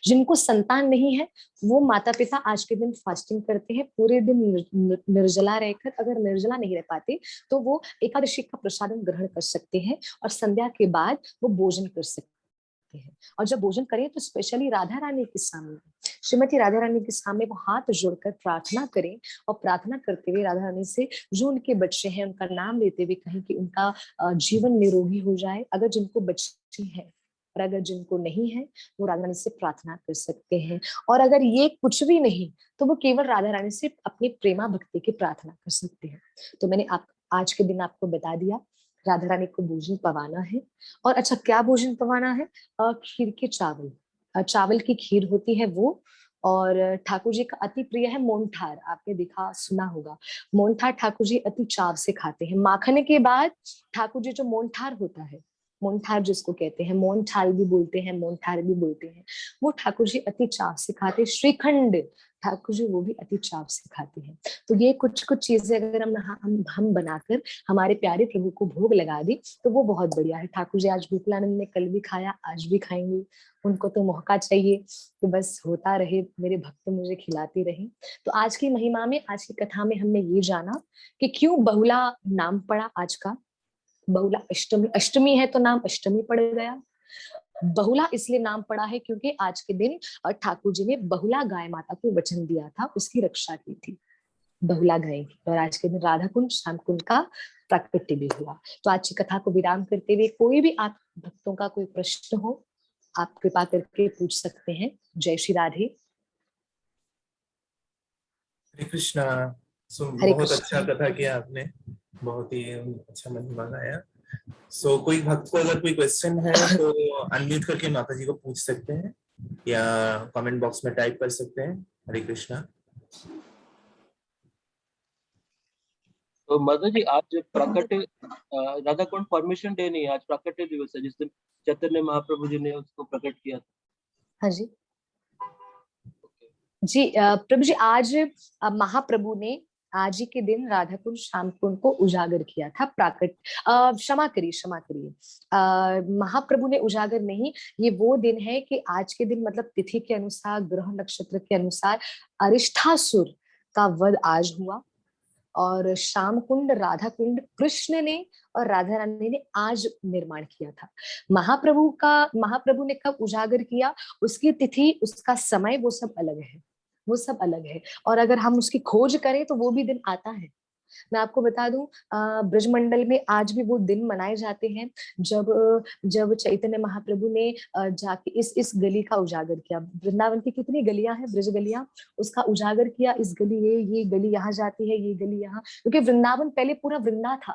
जिनको संतान नहीं है वो माता पिता आज के दिन फास्टिंग करते हैं, पूरे दिन निर्जला रहकर, अगर निर्जला नहीं रह पाते तो वो एकादशी का प्रसादम ग्रहण कर सकते हैं, और संध्या के बाद वो भोजन कर सकते हैं। और जब भोजन करें तो स्पेशली राधा रानी के सामने, श्रीमती राधा रानी के सामने वो हाथ जोड़कर प्रार्थना करें, और प्रार्थना करते हुए राधा रानी से जो उनके बच्चे हैं उनका नाम लेते हुए कहें कि उनका जीवन निरोगी हो जाए, अगर जिनको बच्चे हैं, और अगर जिनको नहीं है वो राधा रानी से प्रार्थना कर सकते हैं। और अगर ये कुछ भी नहीं तो वो केवल राधा रानी से अपनी प्रेमा भक्ति की प्रार्थना कर सकते हैं। तो मैंने आप आज के दिन आपको बता दिया, राधा रानी को भोजन पवाना है। और अच्छा, क्या भोजन पवाना है? खीर के चावल, चावल की खीर होती है वो। और ठाकुर जी का अति प्रिय है मोहनथाल, आपने देखा सुना होगा, मोहनथाल ठाकुर जी अति चाव से खाते हैं। माखन के बाद ठाकुर जी जो मोहनथाल होता है, मोहनथाल जिसको कहते हैं, मोहनथाल भी बोलते हैं, मोहनथाल भी बोलते हैं, वो ठाकुर जी अति चाव से खाते हैं। श्रीखंड ठाकुर जी वो भी अति चाव से खाते हैं। तो ये कुछ कुछ चीजें अगर हम बनाकर हमारे प्यारे प्रभु को भोग लगा दी तो वो बहुत बढ़िया है। ठाकुर जी आज भूखलानंद ने कल भी खाया, आज भी खाएंगे, उनको तो मौका चाहिए कि बस होता रहे, मेरे भक्त मुझे खिलाते रहे। तो आज की महिमा में, आज की कथा में हमने ये जाना कि क्यों बहुला नाम पड़ा आज का। बहुला अष्टमी, अष्टमी है तो नाम अष्टमी पड़ गया। बहुला इसलिए नाम पड़ा है क्योंकि आज के दिन ठाकुर जी ने बहुला गाय माता को वचन दिया था, उसकी रक्षा की थी, बहुला गाय की। और आज के दिन राधा कुंड श्याम कुंड का प्राकट्य भी हुआ। तो आज की कथा को विराम करते हुए कोई भी आप भक्तों का कोई प्रश्न हो, आप कृपा करके पूछ सकते हैं। जय श्री राधे।
हरे कृष्णा।
हरे
बहुत अच्छा
कृष्ण।
कथा किया आपने, बहुत ही अच्छा महिमा गाया। कोई भक्त को अगर कोई क्वेश्चन है तो अनम्यूट करके माता जी को पूछ सकते हैं या कमेंट बॉक्स में टाइप कर सकते हैं। हरे कृष्णा।
तो माता जी आज प्राकट्य राधा कुंड फॉर्मेशन डे नहीं है, आज प्राकट्य दिवस है, जिस दिन चैतन्य महाप्रभु जी ने उसको प्रकट किया था।
हाँ जी जी प्रभु जी, आज महाप्रभु ने आज ही के दिन राधा कुंड श्याम कुंड को उजागर किया था। क्षमा करिए क्षमा करिए, महाप्रभु ने उजागर नहीं, ये वो दिन है कि आज के दिन मतलब तिथि के अनुसार, ग्रह नक्षत्र के अनुसार अरिष्ठासुर का वध आज हुआ, और श्याम कुंड राधा कुंड कृष्ण ने और राधा रानी ने आज निर्माण किया था। महाप्रभु ने कब उजागर किया, उसकी तिथि, उसका समय, वो सब अलग है, वो सब अलग है। और अगर हम उसकी खोज करें तो वो भी दिन आता है। मैं आपको बता दूं, ब्रजमंडल में आज भी वो दिन मनाए जाते हैं जब जब चैतन्य महाप्रभु ने जाके इस गली का उजागर किया। वृंदावन की कितनी गलियां हैं, ब्रज गलियां, उसका उजागर किया। इस गली ये गली यहाँ जाती है, ये गली यहाँ, क्योंकि वृंदावन पहले पूरा वृंदा था,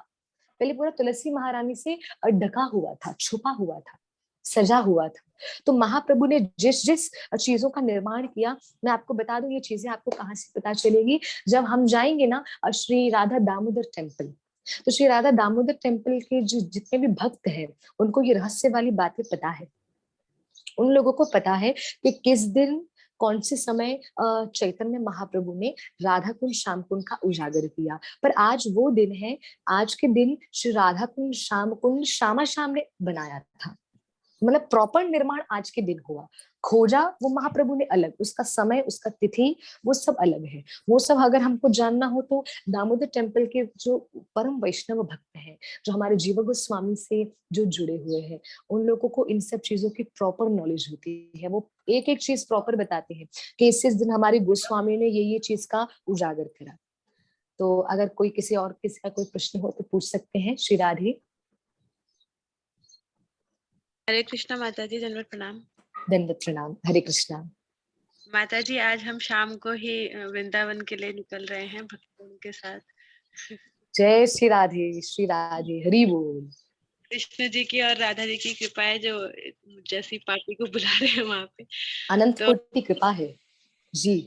पहले पूरा तुलसी महारानी से ढका हुआ था, छुपा हुआ था, सजा हुआ था। तो महाप्रभु ने जिस जिस चीजों का निर्माण किया, मैं आपको बता दूं, ये चीजें आपको कहाँ से पता चलेगी, जब हम जाएंगे ना श्री राधा दामोदर टेम्पल। तो श्री राधा दामोदर टेम्पल के जो जितने भी भक्त हैं, उनको ये रहस्य वाली बातें पता है। उन लोगों को पता है कि किस दिन, कौन से समय चैतन्य महाप्रभु ने राधा कुंड श्याम कुंड का उजागर किया। पर आज वो दिन है, आज के दिन श्री राधा कुंड श्याम कुंड श्यामा श्याम ने बनाया था, मतलब प्रॉपर निर्माण आज के दिन हुआ। खोजा वो महाप्रभु ने अलग, उसका समय, उसका तिथि, वो सब अलग है। वो सब अगर हमको जानना हो तो दामोदर टेम्पल के जो परम वैष्णव भक्त हैं, जो हमारे जीव गोस्वामी से जो जुड़े हुए हैं, उन लोगों को इन सब चीजों की प्रॉपर नॉलेज होती है। वो एक एक चीज प्रॉपर बताते हैं कि इस दिन हमारे गोस्वामी ने ये चीज का उजागर करा। तो अगर कोई किसी का कोई प्रश्न हो तो पूछ सकते हैं। श्री राधे।
हरे कृष्णा माता जी, दंडवत प्रणाम।
दंडवत प्रणाम। हरे कृष्णा
माता जी, आज हम शाम को ही वृंदावन के लिए निकल रहे हैं भक्तों के साथ।
जय श्री राधे हरि बोल।
कृष्ण जी की और राधा जी की कृपा है जो जैसी पार्टी को बुला रहे हैं वहां पे,
अनंत कोटि कृपा है जी।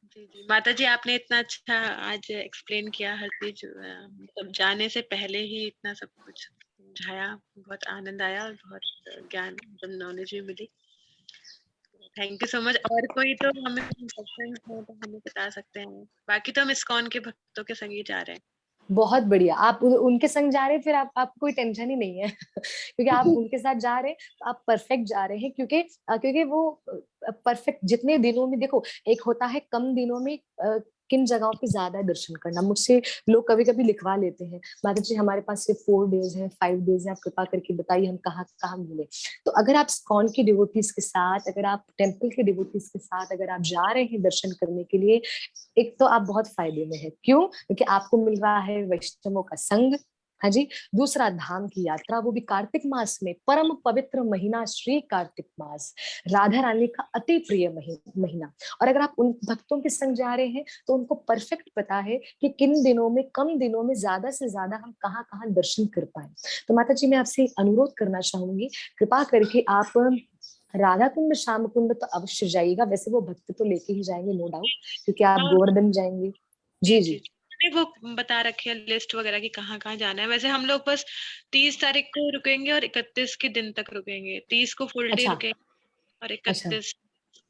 जी माता जी, आपने इतना अच्छा आज एक्सप्लेन किया हर चीज, मतलब जाने से पहले ही इतना सब कुछ समझाया, बहुत आनंद आया और बहुत ज्ञान, नॉलेज भी मिली। Thank you so much. और कोई तो हमें क्वेश्चन हो तो हमें बता सकते हैं, बाकी तो हम इस्कॉन के भक्तों के संग ही जा रहे हैं।
बहुत बढ़िया, आप उनके संग जा रहे हैं, फिर आपको कोई टेंशन ही नहीं है क्योंकि आप उनके साथ जा रहे हैं तो आप परफेक्ट जा रहे हैं, क्योंकि वो परफेक्ट जितने दिनों में, देखो एक होता है कम दिनों में किन जगहों पे ज्यादा दर्शन करना। मुझसे लोग कभी कभी लिखवा लेते हैं, माता जी हमारे पास सिर्फ 4 डेज है, 5 डेज है, आप कृपा करके बताइए हम कहाँ कहाँ मिले। तो अगर आप स्कॉन की डिवोटीज के साथ, अगर आप टेम्पल के डिवोटीज के साथ अगर आप जा रहे हैं दर्शन करने के लिए, एक तो आप बहुत फायदे में है। क्यों? क्योंकि आपको मिल रहा है वैष्णवों का संग, हाँ जी। दूसरा, धाम की यात्रा, वो भी कार्तिक मास में, परम पवित्र महीना श्री कार्तिक मास, राधा रानी का अति प्रिय महीना। और अगर आप उन भक्तों के संग जा रहे हैं तो उनको परफेक्ट पता है कि किन दिनों में, कम दिनों में ज्यादा से ज्यादा हम कहाँ कहाँ दर्शन कर पाए। तो माता जी मैं आपसे अनुरोध करना चाहूंगी, कृपा करके आप राधा कुंड श्याम कुंड तो अवश्य जाइएगा। वैसे वो भक्त तो लेके ही जाएंगे नो डाउट, क्योंकि आप गोवर्धन जाएंगे। जी जी
वो बता रखे है लिस्ट वगैरह की कहाँ कहाँ जाना है। वैसे हम लोग बस 30 तारीख को रुकेंगे और 31 के दिन तक रुकेंगे। 30 को फुल डे रुकेंगे और 31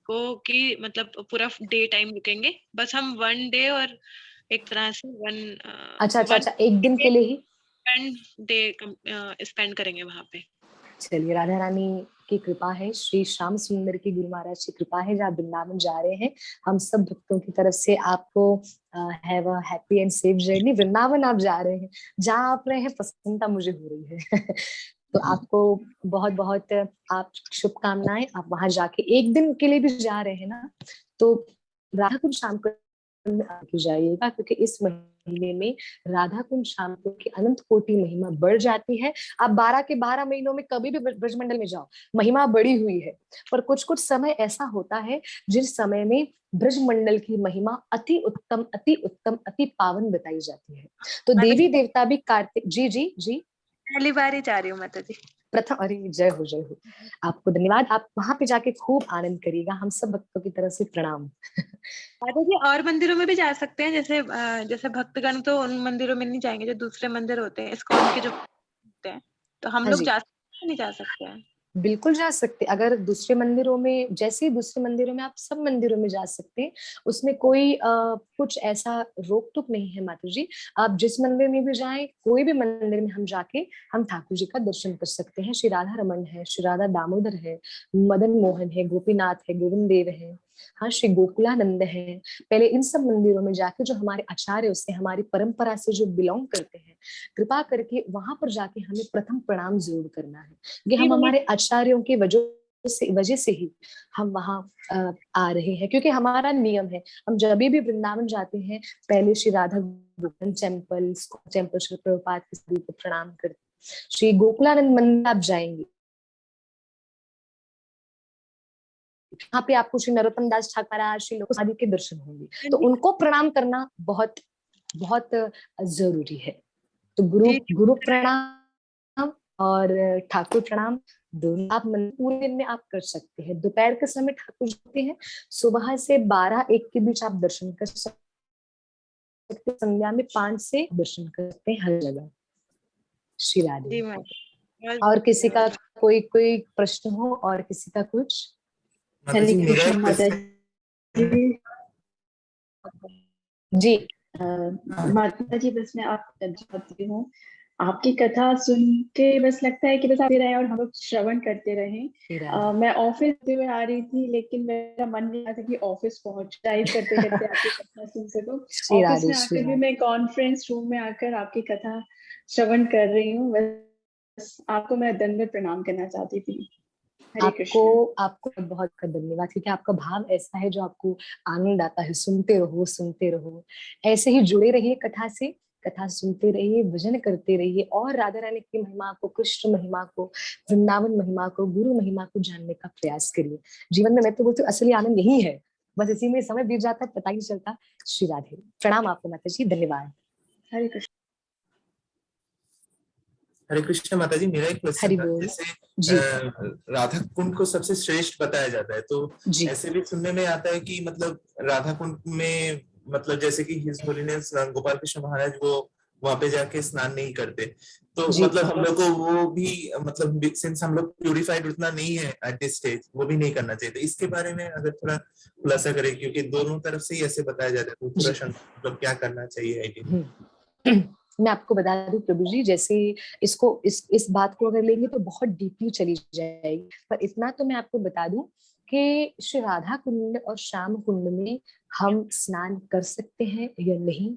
को की मतलब पूरा डे टाइम रुकेंगे। बस हम 1 डे और एक तरह से
अच्छा एक दिन के लिए ही
1 डे स्पेंड करेंगे वहां पे।
चलिए, राधा रानी की कृपा है, श्री श्याम सुंदर की गुरु महाराज की कृपा है, जहाँ वृंदावन जा रहे हैं हम सब भक्तों की तरफ से आपको have a happy and safe journey. Vrindavan आप जा रहे हैं, जहाँ आप रहे हैं प्रसन्नता मुझे हो रही है तो आपको बहुत बहुत आप शुभकामनाएं। आप वहां जाके एक दिन के लिए भी जा रहे हैं ना, तो राधा कुंड श्याम कुंड जाइएगा, क्योंकि इस महीने में राधा कुंड श्याम कुंड की अनंत कोटि महिमा बढ़ जाती है। आप 12 के 12 महीनों में कभी भी ब्रजमंडल में जाओ, महिमा बढ़ी हुई है। पर कुछ कुछ समय ऐसा होता है जिस समय में ब्रजमंडल की महिमा अति उत्तम, अति उत्तम, अति पावन बताई जाती है। तो देवी देवता भी कार्तिक जी जी जी
पहली बार ही जा रही हूँ माता जी।
प्रथम, अरे जय हो जय हो, आपको धन्यवाद। आप वहां पे जाके खूब आनंद करिएगा, हम सब भक्तों की तरफ से प्रणाम।
माता जी और मंदिरों में भी जा सकते हैं, जैसे जैसे भक्तगण तो उन मंदिरों में नहीं जाएंगे जो दूसरे मंदिर होते हैं, इस्कॉन के जो होते हैं, तो हम
हाँ
लोग
जी,
जा सकते हैं नहीं जा सकते हैं?
बिल्कुल जा सकते। अगर दूसरे मंदिरों में, जैसे ही दूसरे मंदिरों में, आप सब मंदिरों में जा सकते हैं। उसमें कोई कुछ ऐसा रोक टोक नहीं है माता जी। आप जिस मंदिर में भी जाएं, कोई भी मंदिर में हम जाके हम ठाकुर जी का दर्शन कर सकते हैं। श्री राधा रमन है, श्री राधा दामोदर है, मदन मोहन है, गोपीनाथ है, गोविंद देव है, हाँ श्री गोकुलानंद है। पहले इन सब मंदिरों में जाके, जो हमारे आचार्य से, हमारी परंपरा से जो बिलोंग करते हैं, कृपा करके वहां पर जाके हमें प्रथम प्रणाम जरूर करना है। कि
जी
हम
वही।
हमारे आचार्यों की वजह से ही हम वहाँ आ रहे हैं, क्योंकि हमारा नियम है। हम जब भी वृंदावन जाते हैं, पहले श्री राधा गोविंद टेम्पल, टेम्पल श्री प्रभुपाद की सभी को प्रणाम करते। श्री गोकुलानंद मंदिर आप जाएंगे, वहाँ पे आपको श्री नरोत्तम दास ठाकुर महाराज, श्री लोक आदि के दर्शन होंगे, तो उनको प्रणाम करना बहुत बहुत जरूरी है। तो गुरु
जी
गुरु प्रणाम और ठाकुर प्रणाम दोनों आप पूरे दिन में आप कर सकते हैं। दोपहर के समय ठाकुर जी होते हैं, सुबह से 12-1 के बीच आप दर्शन कर सकते हैं, संध्या में 5 से दर्शन कर सकते हैं हर जगह। श्री
जी
राधे।
माता जी, बहुत
और
बहुत
किसी का
धन्यवाद।
कोई प्रश्न हो, और किसी का कुछ?
माता
हरे
जी मेरा
कृष्ण
एक
माता
क्वेश्चन है।
जी।
जी
माता जी, बस मैं आप चाहती हूँ, आपकी कथा सुन के बस लगता है कि बस आते रहे और हम लोग श्रवण करते रहे।
श्री राधे।
मैं ऑफिस में आ रही थी, लेकिन मेरा मन नहीं आ था कि ऑफिस पहुंच ड्राइव करते करते आपकी कथा सुन सकूं।
श्री
ऑफिस
राधे,
में
श्री
आकर भी
राधे।
मैं कॉन्फ्रेंस रूम में आकर आपकी कथा श्रवण कर रही हूँ। बस आपको मैं दंडवत प्रणाम करना चाहती थी। हरे
आपको
कृष्ण।
आपको बहुत बहुत धन्यवाद, क्योंकि आपका भाव ऐसा है जो आपको आनंद आता है। सुनते रहो, सुनते रहो, ऐसे ही जुड़े रहिए कथा से। कथा सुनते रहिए, भजन करते रहिए, और राधा रानी की महिमा को, कृष्ण महिमा को, वृंदावन महिमा को, गुरु महिमा को जानने का प्रयास करिए। जीवन में मैं तो बोलती हूँ असली आनंद यही है, बस इसी में समय बीत जाता है, पता ही नहीं चलता। श्री राधे। प्रणाम आपको माता जी, धन्यवाद।
हरे कृष्ण।
हरे कृष्ण माता जी, मेरा एक क्वेश्चन
हरि
था।
बोल।
जैसे
जी
राधा कुंड को सबसे श्रेष्ठ बताया जाता है, तो
जी
ऐसे भी सुनने में आता है कि मतलब राधा कुंड में, मतलब जैसे कि हिज होलीनेस गोपाल कृष्ण महाराज वो वहां पे जाके स्नान नहीं करते, तो
जी
मतलब हम लोग को वो भी, मतलब सिंस हम लोग प्यूरिफाइड उतना नहीं है एट दिस स्टेज, वो भी नहीं करना चाहिए। तो इसके बारे में अगर थोड़ा खुलासा करें, क्योंकि दोनों तरफ से ही ऐसे बताया जाता है, तो पूरा
जी।
मतलब क्या करना चाहिए आइडिया।
मैं आपको बता दूं प्रभु जी, जैसे इसको इस बात को अगर लेंगे तो बहुत डीपली चली जाएगी, पर इतना तो मैं आपको बता दूं कि श्री राधा कुंड और श्याम कुंड में हम स्नान कर सकते हैं या नहीं।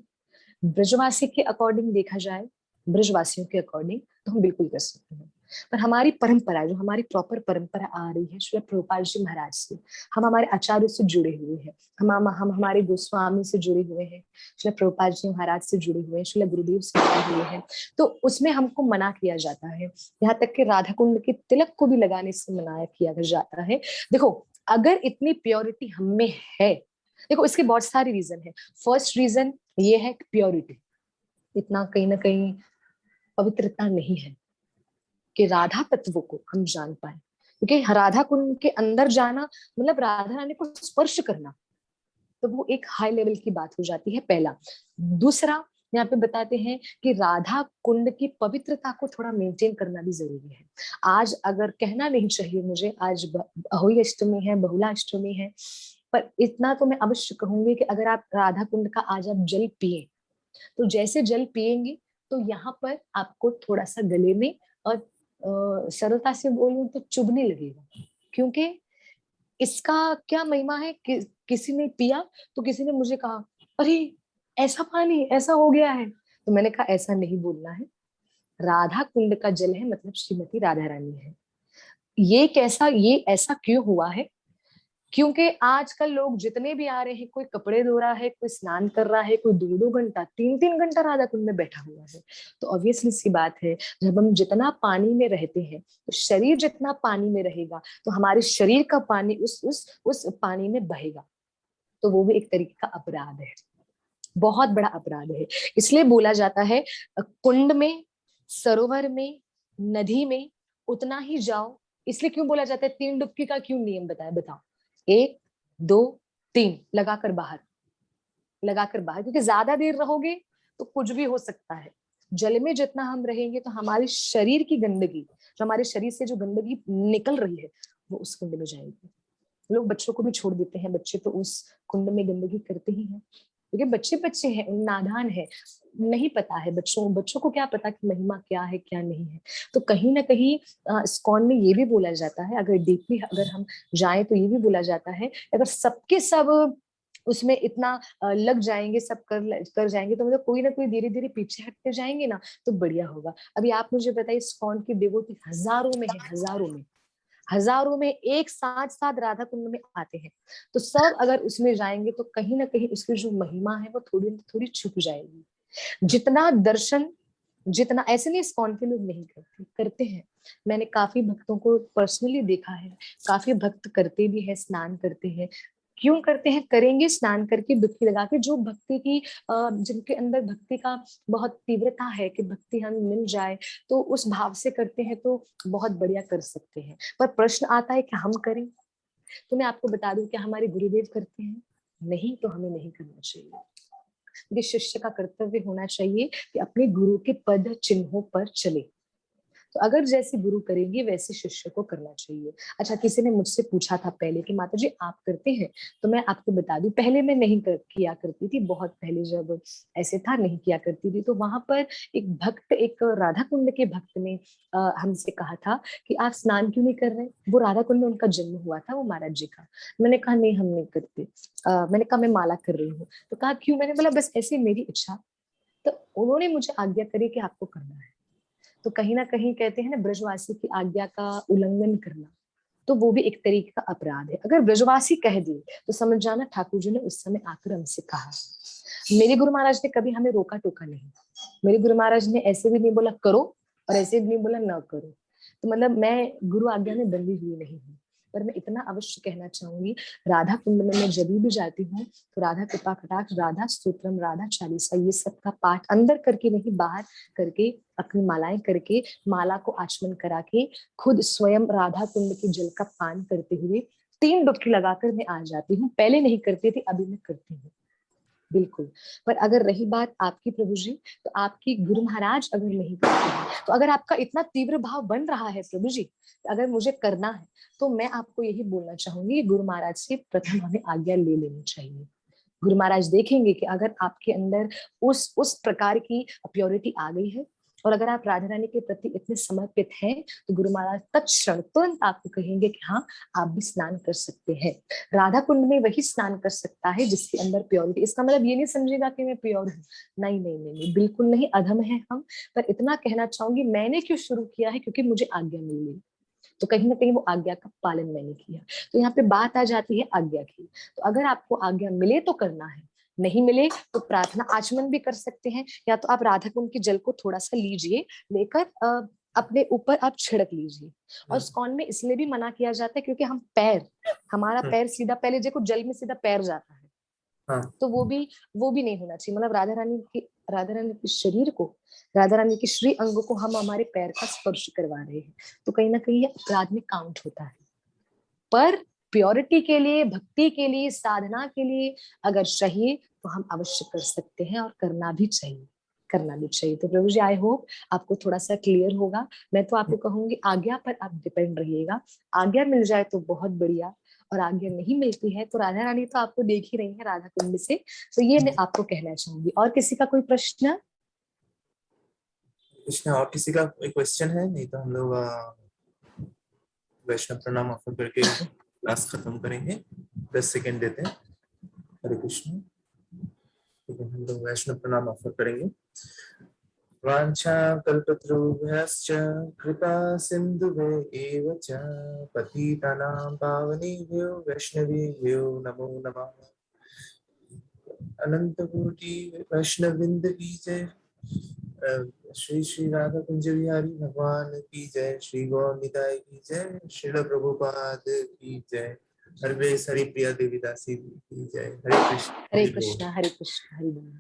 ब्रजवासी के अकॉर्डिंग देखा जाए, ब्रजवासियों के अकॉर्डिंग, तो हम बिल्कुल कर सकते हैं। पर हमारी परंपरा, जो हमारी प्रॉपर परंपरा आ रही है श्री प्रभुपाद जी महाराज से, हम हमारे आचार्यों से जुड़े हुए हैं, हम हमारे गोस्वामी से जुड़े हुए हैं, श्री प्रभुपाद जी महाराज से जुड़े हुए हैं, श्री गुरुदेव से जुड़े हुए हैं, तो उसमें हमको मना किया जाता है। यहाँ तक कि राधा कुंड के तिलक को भी लगाने से मना किया जाता है। देखो, अगर इतनी प्योरिटी हम में है, देखो इसके बहुत सारे रीजन है। फर्स्ट रीजन ये है प्योरिटी, इतना कहीं ना कहीं पवित्रता नहीं है कि राधा तत्व को हम जान पाए। क्योंकि राधा कुंड के अंदर जाना मतलब राधा रानी को स्पर्श करना, तो वो एक हाई लेवल की बात हो जाती है, पहला। दूसरा, यहाँ पे बताते हैं कि राधा कुंड की पवित्रता को थोड़ा मेंटेन करना भी जरूरी है। आज अगर कहना नहीं चाहिए मुझे, आज अहोई अष्टमी है, बहुला अष्टमी है, पर इतना तो मैं अवश्य कहूंगी कि अगर आप राधा कुंड का आज आप जल पिए, तो जैसे जल पिएंगे, तो यहाँ पर आपको थोड़ा सा गले में, और सरलता से बोलूं तो चुभने लगेगा। क्योंकि इसका क्या महिमा है कि किसी ने पिया, तो किसी ने मुझे कहा, अरे ऐसा पानी ऐसा हो गया है, तो मैंने कहा ऐसा नहीं बोलना है। राधा कुंड का जल है, मतलब श्रीमती राधा रानी है। ये ऐसा क्यों हुआ है? क्योंकि आजकल लोग जितने भी आ रहे हैं, कोई कपड़े धो रहा है, कोई स्नान कर रहा है, कोई 2-2 घंटा 3-3 घंटा राधा कुंड में बैठा हुआ है। तो ऑब्वियसली सी बात है, जब हम जितना पानी में रहते हैं, तो शरीर जितना पानी में रहेगा, तो हमारे शरीर का पानी उस पानी में बहेगा। तो वो भी एक तरीके का अपराध है, बहुत बड़ा अपराध है। इसलिए बोला जाता है कुंड में सरोवर में, नदी में उतना ही जाओ। इसलिए क्यों बोला जाता है 3 डुबकी का क्यों नियम बताओ? 1 2 3 लगाकर बाहर, क्योंकि ज्यादा देर रहोगे तो कुछ भी हो सकता है। जल में जितना हम रहेंगे तो हमारे शरीर की गंदगी, जो हमारे शरीर से जो गंदगी निकल रही है, वो उस कुंड में जाएगी। लोग बच्चों को भी छोड़ देते हैं, बच्चे तो उस कुंड में गंदगी करते ही हैं, क्योंकि बच्चे हैं, नादान है, नहीं पता है। बच्चों को क्या पता कि महिमा क्या है क्या नहीं है। तो कहीं ना कहीं इस्कॉन में ये भी बोला जाता है, अगर डीपली अगर हम जाएं तो ये भी बोला जाता है, अगर सबके सब उसमें इतना लग जाएंगे, सब कर जाएंगे, तो मतलब कोई ना कोई धीरे धीरे पीछे हटते जाएंगे ना, तो बढ़िया होगा। अभी आप मुझे बताइए, इस्कॉन की डिवोटी हजारों में है, हजारों में एक साथ साथ राधा कुंड में आते हैं। तो सब अगर उसमें जाएंगे तो कहीं ना कहीं उसकी जो महिमा है वो थोड़ी थोड़ी छुप जाएगी। जितना दर्शन, जितना, ऐसे नहीं इस्कॉन के लोग नहीं करते हैं। मैंने काफी भक्तों को पर्सनली देखा है, काफी भक्त करते भी है, स्नान करते हैं। क्यों करते हैं? करेंगे स्नान करके, डुबकी लगा के। जो भक्ति की जिनके अंदर भक्ति का बहुत तीव्रता है कि भक्ति हमें मिल जाए, तो उस भाव से करते हैं, तो बहुत बढ़िया कर सकते हैं। पर प्रश्न आता है कि हम करें? तो मैं आपको बता दूं कि हमारे गुरुदेव करते हैं, नहीं तो हमें नहीं करना चाहिए। ये शिष्य का कर्तव्य होना चाहिए कि अपने गुरु के पद चिन्हों पर चले। तो अगर जैसे गुरु करेंगे वैसे शिष्य को करना चाहिए। अच्छा, किसी ने मुझसे पूछा था पहले कि माता जी आप करते हैं? तो मैं आपको बता दूं, पहले मैं नहीं किया करती थी, बहुत पहले जब ऐसे था नहीं किया करती थी। तो वहां पर एक भक्त, एक राधा कुंड के भक्त ने हमसे कहा था कि आप स्नान क्यों नहीं कर रहे? वो राधा कुंड में उनका जन्म हुआ था, वो महाराज जी का। मैंने कहा नहीं, हम नहीं करते। मैंने कहा मैं माला कर रही हूँ। तो कहा क्यों? मैंने बोला बस ऐसी मेरी इच्छा। तो उन्होंने मुझे आज्ञा करी कि आपको करना है। तो कहीं ना कहीं कहते हैं ना, ब्रजवासी की आज्ञा का उल्लंघन करना, तो वो भी एक तरीके का अपराध है। अगर ब्रजवासी कह दिए तो समझ जाना ठाकुर जी ने उस समय आकर हमसे कहा। मेरे गुरु महाराज ने कभी हमें रोका टोका नहीं। मेरे गुरु महाराज ने ऐसे भी नहीं बोला करो और ऐसे भी नहीं बोला ना करो। तो मतलब मैं गुरु आज्ञा में बंधी हुई नहीं हूँ। पर मैं इतना अवश्य कहना चाहूंगी, राधा कुंड में मैं जब भी जाती हूँ तो राधा कृपा कटाक्ष, राधा स्तोत्रम, राधा चालीसा, ये सब का पाठ अंदर करके नहीं, बाहर करके, अपनी मालाएं करके, माला को आचमन करा के, खुद स्वयं राधा कुंड के जल का पान करते हुए 3 डुबकी लगाकर मैं आ जाती हूँ। पहले नहीं करती थी, अभी मैं करती हूँ, बिल्कुल। पर अगर रही बात आपकी प्रभु जी, तो आपकी गुरु महाराज अगर नहीं करते हैं, तो अगर आपका इतना तीव्र भाव बन रहा है प्रभु जी, अगर मुझे करना है, तो मैं आपको यही बोलना चाहूंगी, गुरु महाराज से प्रथम हमें आज्ञा ले लेनी चाहिए। गुरु महाराज देखेंगे कि अगर आपके अंदर उस प्रकार की प्योरिटी आ गई है, और अगर आप राधा रानी के प्रति इतने समर्पित हैं, तो गुरु महाराज तत्क्षण तुरंत आपको कहेंगे कि हाँ, आप भी स्नान कर सकते हैं। राधा कुंड में वही स्नान कर सकता है जिसके अंदर प्योरिटी। इसका मतलब ये नहीं समझेगा कि मैं प्योर हूँ, नहीं नहीं नहीं नहीं, बिल्कुल नहीं, अधम है हम। पर इतना कहना चाहूंगी, मैंने क्यों शुरू किया है? क्योंकि मुझे आज्ञा मिल गई, तो कहीं ना कहीं वो आज्ञा का पालन मैंने किया। तो यहाँ पे बात आ जाती है आज्ञा की। तो अगर आपको आज्ञा मिले तो करना है, नहीं मिले तो प्रार्थना आचमन भी कर सकते हैं, या तो आप राधा कुंड के जल को थोड़ा सा लीजिए, लेकर अपने ऊपर आप छिड़क लीजिए। और इस्कॉन में इसलिए भी मना किया जाता है क्योंकि हमारा पैर सीधा, पहले देखो जल में सीधा पैर जाता है, तो वो भी नहीं होना चाहिए। मतलब राधा रानी के शरीर को, राधा रानी के श्री अंग को हम हमारे पैर का स्पर्श करवा रहे हैं, तो कहीं ना कहीं ये अपराध में काउंट होता है। पर प्योरिटी के लिए, भक्ति के लिए, साधना के लिए अगर चाहिए तो हम अवश्य कर सकते हैं, और करना भी चाहिए। तो प्रभु जी, आई होप आपको थोड़ा सा क्लियर होगा। मैं तो आपको कहूंगी आज्ञा पर आप डिपेंड रहिएगा। आज्ञा मिल जाए तो बहुत बढ़िया, और आज्ञा नहीं मिलती है तो राधा रानी तो आपको देख ही रही है राधा कुंड से। तो ये मैं आपको कहना चाहूंगी। और किसी का कोई प्रश्न?
कृष्णा, और किसी का कोई क्वेश्चन है? नहीं तो हम लोग वैष्णव प्रणाम ऑफर करके क्लास खत्म करेंगे। 10 सेकंड देते हैं। हरे कृष्ण। हम लोग वैष्णव प्रणाम ऑफर करेंगे। वांछा कल्पतरुभ्यश्च कृपा सिन्धुभ्य च पतितानां पावनेभ्यो वैष्णवेभ्यो नमो नमः। अनंत कोटि वैष्णववृंद की जय। श्री श्री राधा कुंज बिहारी भगवान की जय। श्री गौर निताय की जय। श्रील प्रभुपाद की जय। हरिप्रिया देवीदासी की जय। हरे कृष्ण
हरे कृष्ण हरे कृष्ण हरि बोल।